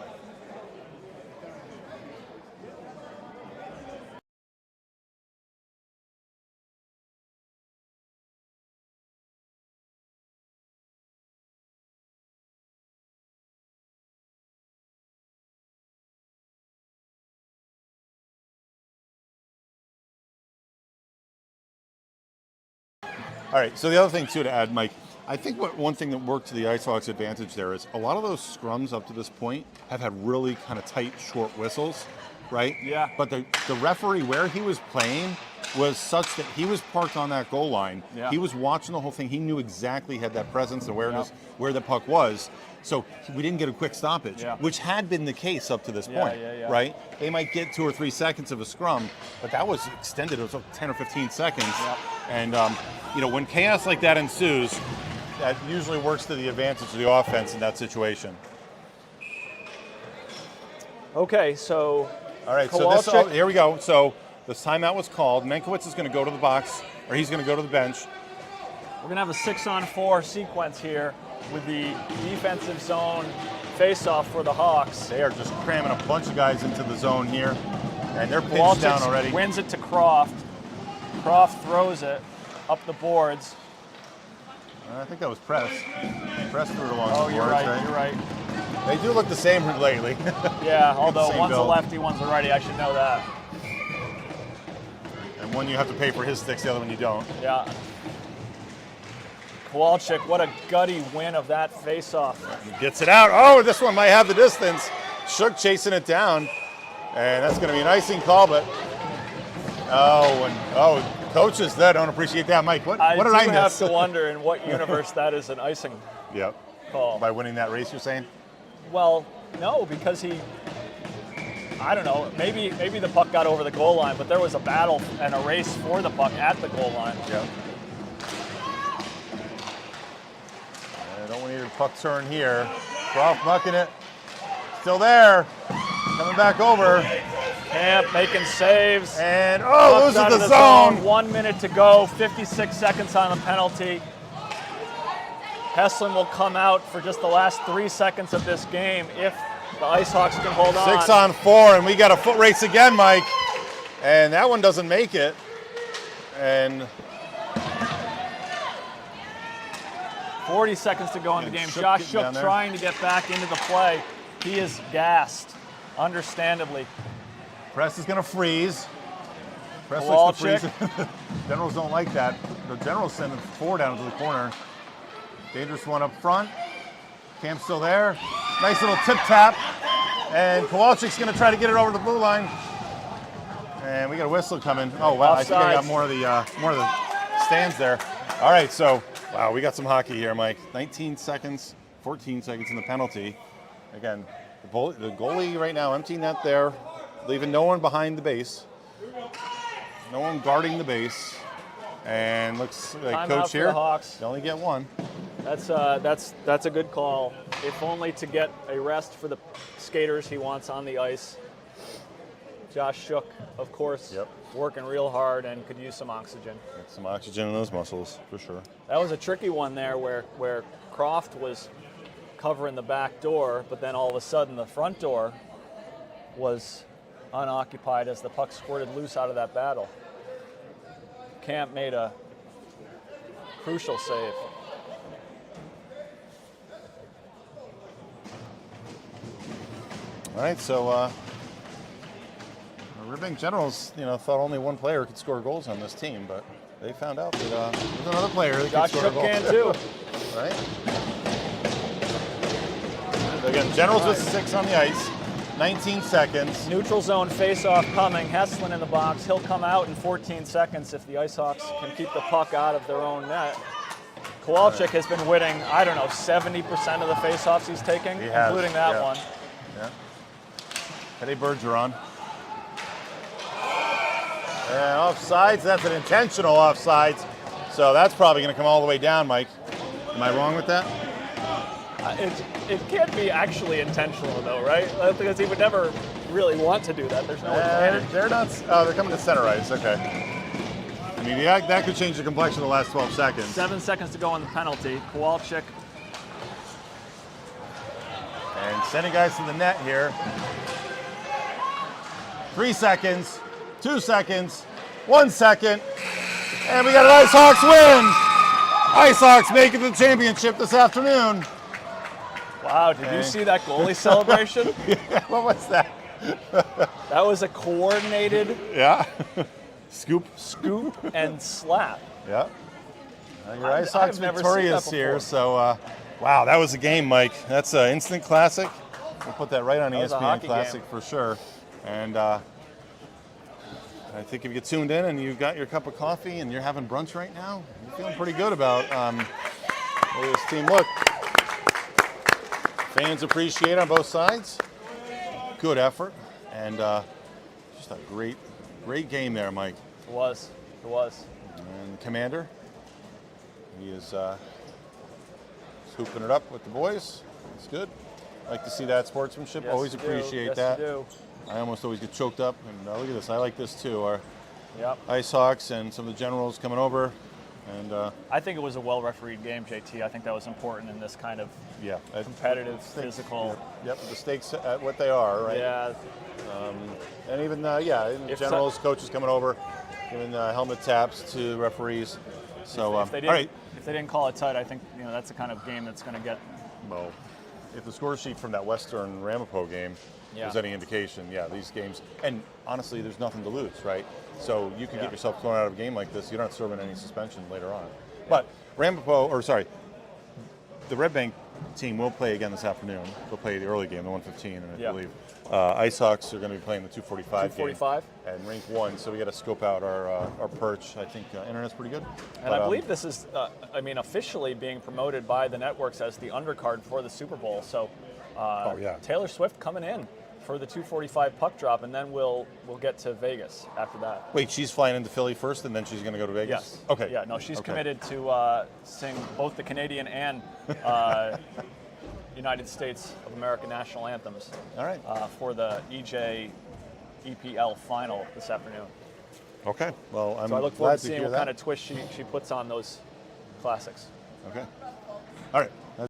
[SPEAKER 1] All right, so the other thing, too, to add, Mike, I think one thing that worked to the Icehawks' advantage there is a lot of those scrums up to this point have had really kind of tight, short whistles, right?
[SPEAKER 2] Yeah.
[SPEAKER 1] But the referee, where he was playing, was such that he was parked on that goal line.
[SPEAKER 2] Yeah.
[SPEAKER 1] He was watching the whole thing. He knew exactly, had that presence, awareness, where the puck was. So we didn't get a quick stoppage, which had been the case up to this point, right? They might get 2 or 3 seconds of a scrum, but that was extended. It was like 10 or 15 seconds.
[SPEAKER 2] Yeah.
[SPEAKER 1] And, when chaos like that ensues, that usually works to the advantage of the offense in that situation.
[SPEAKER 2] Okay, so
[SPEAKER 1] All right,
[SPEAKER 2] Kowalczyk,
[SPEAKER 1] here we go. So This timeout was called. Menkowitz is going to go to the box, or he's going to go to the bench.
[SPEAKER 2] We're going to have a 6-on-4 sequence here with the defensive zone face-off for the Hawks.
[SPEAKER 1] They are just cramming a bunch of guys into the zone here, and they're pinched down already.
[SPEAKER 2] Wins it to Croft. Croft throws it up the boards.
[SPEAKER 1] I think that was Press. Press threw it along the boards.
[SPEAKER 2] You're right. You're right.
[SPEAKER 1] They do look the same lately.
[SPEAKER 2] Yeah, although
[SPEAKER 1] Same
[SPEAKER 2] one's
[SPEAKER 1] build.
[SPEAKER 2] a lefty, one's a righty. I should know that.
[SPEAKER 1] And one you have to pay for his sticks, the other one you don't.
[SPEAKER 2] Yeah. Kowalczyk, what a gutty win of that face-off.
[SPEAKER 1] He gets it out. Oh, this one might have the distance. Shook chasing it down. And that's going to be an icing call, but coaches that don't appreciate that. Mike, what did I miss?
[SPEAKER 2] I have to wonder in what universe that is an icing
[SPEAKER 1] Yep.
[SPEAKER 2] call.
[SPEAKER 1] By winning that race, you're saying?
[SPEAKER 2] Well, no, because I don't know, maybe the puck got over the goal line, but there was a battle and a race for the puck at the goal line.
[SPEAKER 1] Yep. I don't want to need a puck turn here. Croft mucking it. Still there. Coming back over.
[SPEAKER 2] Camp making saves.
[SPEAKER 1] And
[SPEAKER 2] Puck
[SPEAKER 1] loses
[SPEAKER 2] out
[SPEAKER 1] the
[SPEAKER 2] of
[SPEAKER 1] zone.
[SPEAKER 2] 1 minute to go, 56 seconds on the penalty. Heslin will come out for just the last 3 seconds of this game if the Icehawks can hold on.
[SPEAKER 1] 6-on-4, and we got a foot race again, Mike. And that one doesn't make it. And
[SPEAKER 2] 40 seconds to go in the game.
[SPEAKER 1] Shook
[SPEAKER 2] Josh
[SPEAKER 1] getting down
[SPEAKER 2] Shook
[SPEAKER 1] there.
[SPEAKER 2] trying to get back into the play. He is gassed, understandably.
[SPEAKER 1] Press is going to freeze. Press likes to
[SPEAKER 2] Kowalczyk.
[SPEAKER 1] freeze. Generals don't like that. The Generals send 4 down to the corner. Dangerous one up front. Camp's still there. Nice little tip tap. And Kowalczyk's going to try to get it over the blue line. And we got a whistle coming. Oh wow! I think I got more of the stands there. All right, so wow, we got some hockey here, Mike. 19 seconds, 14 seconds in the penalty. Again, the goalie right now emptying that there, leaving no one behind the base, no one guarding the base, and looks like
[SPEAKER 2] Timeout
[SPEAKER 1] coach
[SPEAKER 2] for
[SPEAKER 1] here.
[SPEAKER 2] the Hawks.
[SPEAKER 1] They only get one.
[SPEAKER 2] That's a good call. If only to get a rest for the skaters he wants on the ice. Josh Shook, of course, working real hard and could use some oxygen.
[SPEAKER 1] Get some oxygen in those muscles for sure.
[SPEAKER 2] That was a tricky one there where Croft was covering the back door, but then all of a sudden the front door was unoccupied as the puck squirted loose out of that battle. Camp made a crucial save.
[SPEAKER 1] All right, so the Red Bank Generals, thought only one player could score goals on this team, but they found out that there's another player that
[SPEAKER 2] Josh
[SPEAKER 1] can score
[SPEAKER 2] Shook
[SPEAKER 1] goals.
[SPEAKER 2] can too.
[SPEAKER 1] Right? Again, Generals with 6 on the ice, 19 seconds.
[SPEAKER 2] Neutral zone face-off coming. Heslin in the box. He'll come out in 14 seconds if the Icehawks can keep the puck out of their own net. Kowalczyk has been winning, 70% of the face-offs he's taking,
[SPEAKER 1] He has,
[SPEAKER 2] including that
[SPEAKER 1] yeah.
[SPEAKER 2] one.
[SPEAKER 1] Yeah. Teddy Bergeron. And offsides, that's an intentional offsides. So that's probably going to come all the way down, Mike. Am I wrong with that?
[SPEAKER 2] It can't be actually intentional, though, right? Because he would never really want to do that. There's no advantage.
[SPEAKER 1] They're not. Oh, they're coming to center ice. Okay. I mean, yeah, that could change the complexion of the last 12 seconds.
[SPEAKER 2] 7 seconds to go on the penalty. Kowalczyk.
[SPEAKER 1] And sending guys to the net here. 3 seconds, 2 seconds, 1 second, and we got an Icehawks win. Icehawks make it to the championship this afternoon.
[SPEAKER 2] Wow, did you see that goalie celebration?
[SPEAKER 1] Yeah, what was that?
[SPEAKER 2] That was a coordinated
[SPEAKER 1] Yeah. Scoop.
[SPEAKER 2] and slap.
[SPEAKER 1] Yeah. Your
[SPEAKER 2] I've
[SPEAKER 1] Icehawks
[SPEAKER 2] never seen
[SPEAKER 1] victorious
[SPEAKER 2] that
[SPEAKER 1] here.
[SPEAKER 2] before.
[SPEAKER 1] So, wow, that was a game, Mike. That's an instant classic. We'll put that right on
[SPEAKER 2] That was a
[SPEAKER 1] ESPN
[SPEAKER 2] hockey
[SPEAKER 1] Classic
[SPEAKER 2] game.
[SPEAKER 1] for sure. And I think if you tuned in and you got your cup of coffee and you're having brunch right now, you're feeling pretty good about where this team look. Fans appreciate on both sides. Good effort. And just a great game there, Mike.
[SPEAKER 2] It was.
[SPEAKER 1] And Commander, he is hooping it up with the boys. It's good. Like to see that sportsmanship.
[SPEAKER 2] Yes,
[SPEAKER 1] Always
[SPEAKER 2] you do.
[SPEAKER 1] appreciate
[SPEAKER 2] Yes,
[SPEAKER 1] that.
[SPEAKER 2] you do.
[SPEAKER 1] I almost always get choked up. And look at this. I like this too. Our
[SPEAKER 2] Yep.
[SPEAKER 1] Icehawks and some of the generals coming over. And
[SPEAKER 2] I think it was a well-refereed game, JT. I think that was important in this kind of
[SPEAKER 1] yeah,
[SPEAKER 2] competitive, physical.
[SPEAKER 1] Yep, the stakes at what they are, right?
[SPEAKER 2] Yeah.
[SPEAKER 1] And even even
[SPEAKER 2] If
[SPEAKER 1] generals, coaches coming over, giving helmet taps to referees. So
[SPEAKER 2] If they
[SPEAKER 1] all
[SPEAKER 2] didn't,
[SPEAKER 1] right.
[SPEAKER 2] if they didn't call it tight, I think that's the kind of game that's going to get.
[SPEAKER 1] Well, if the score sheet from that Western Ramapo game
[SPEAKER 2] Yeah.
[SPEAKER 1] is any indication, these games, and honestly, there's nothing to lose, right? So you can get yourself thrown out of a game like this. You're not serving any suspension later on. But the Red Bank team will play again this afternoon. They'll play the early game, the 1:15, and I believe Icehawks are going to be playing the 2:45 game.
[SPEAKER 2] 2:45?
[SPEAKER 1] And rink 1, so we got to scope out our perch. I think internet's pretty good.
[SPEAKER 2] And I believe this is, officially being promoted by the networks as the undercard for the Super Bowl. So Taylor Swift coming in for the 2:45 puck drop, and then we'll get to Vegas after that.
[SPEAKER 1] Wait, she's flying into Philly first, and then she's going to go to Vegas?
[SPEAKER 2] Yes.
[SPEAKER 1] Okay.
[SPEAKER 2] Yeah, no, she's
[SPEAKER 1] Okay.
[SPEAKER 2] committed to sing both the Canadian and United States of America national anthems.
[SPEAKER 1] All right.
[SPEAKER 2] For the EPL final this afternoon.
[SPEAKER 1] Okay. Well, I'm
[SPEAKER 2] So I look
[SPEAKER 1] glad
[SPEAKER 2] forward to
[SPEAKER 1] to
[SPEAKER 2] seeing
[SPEAKER 1] hear
[SPEAKER 2] what
[SPEAKER 1] that.
[SPEAKER 2] kind of twist she puts on those classics.
[SPEAKER 1] Okay. All right.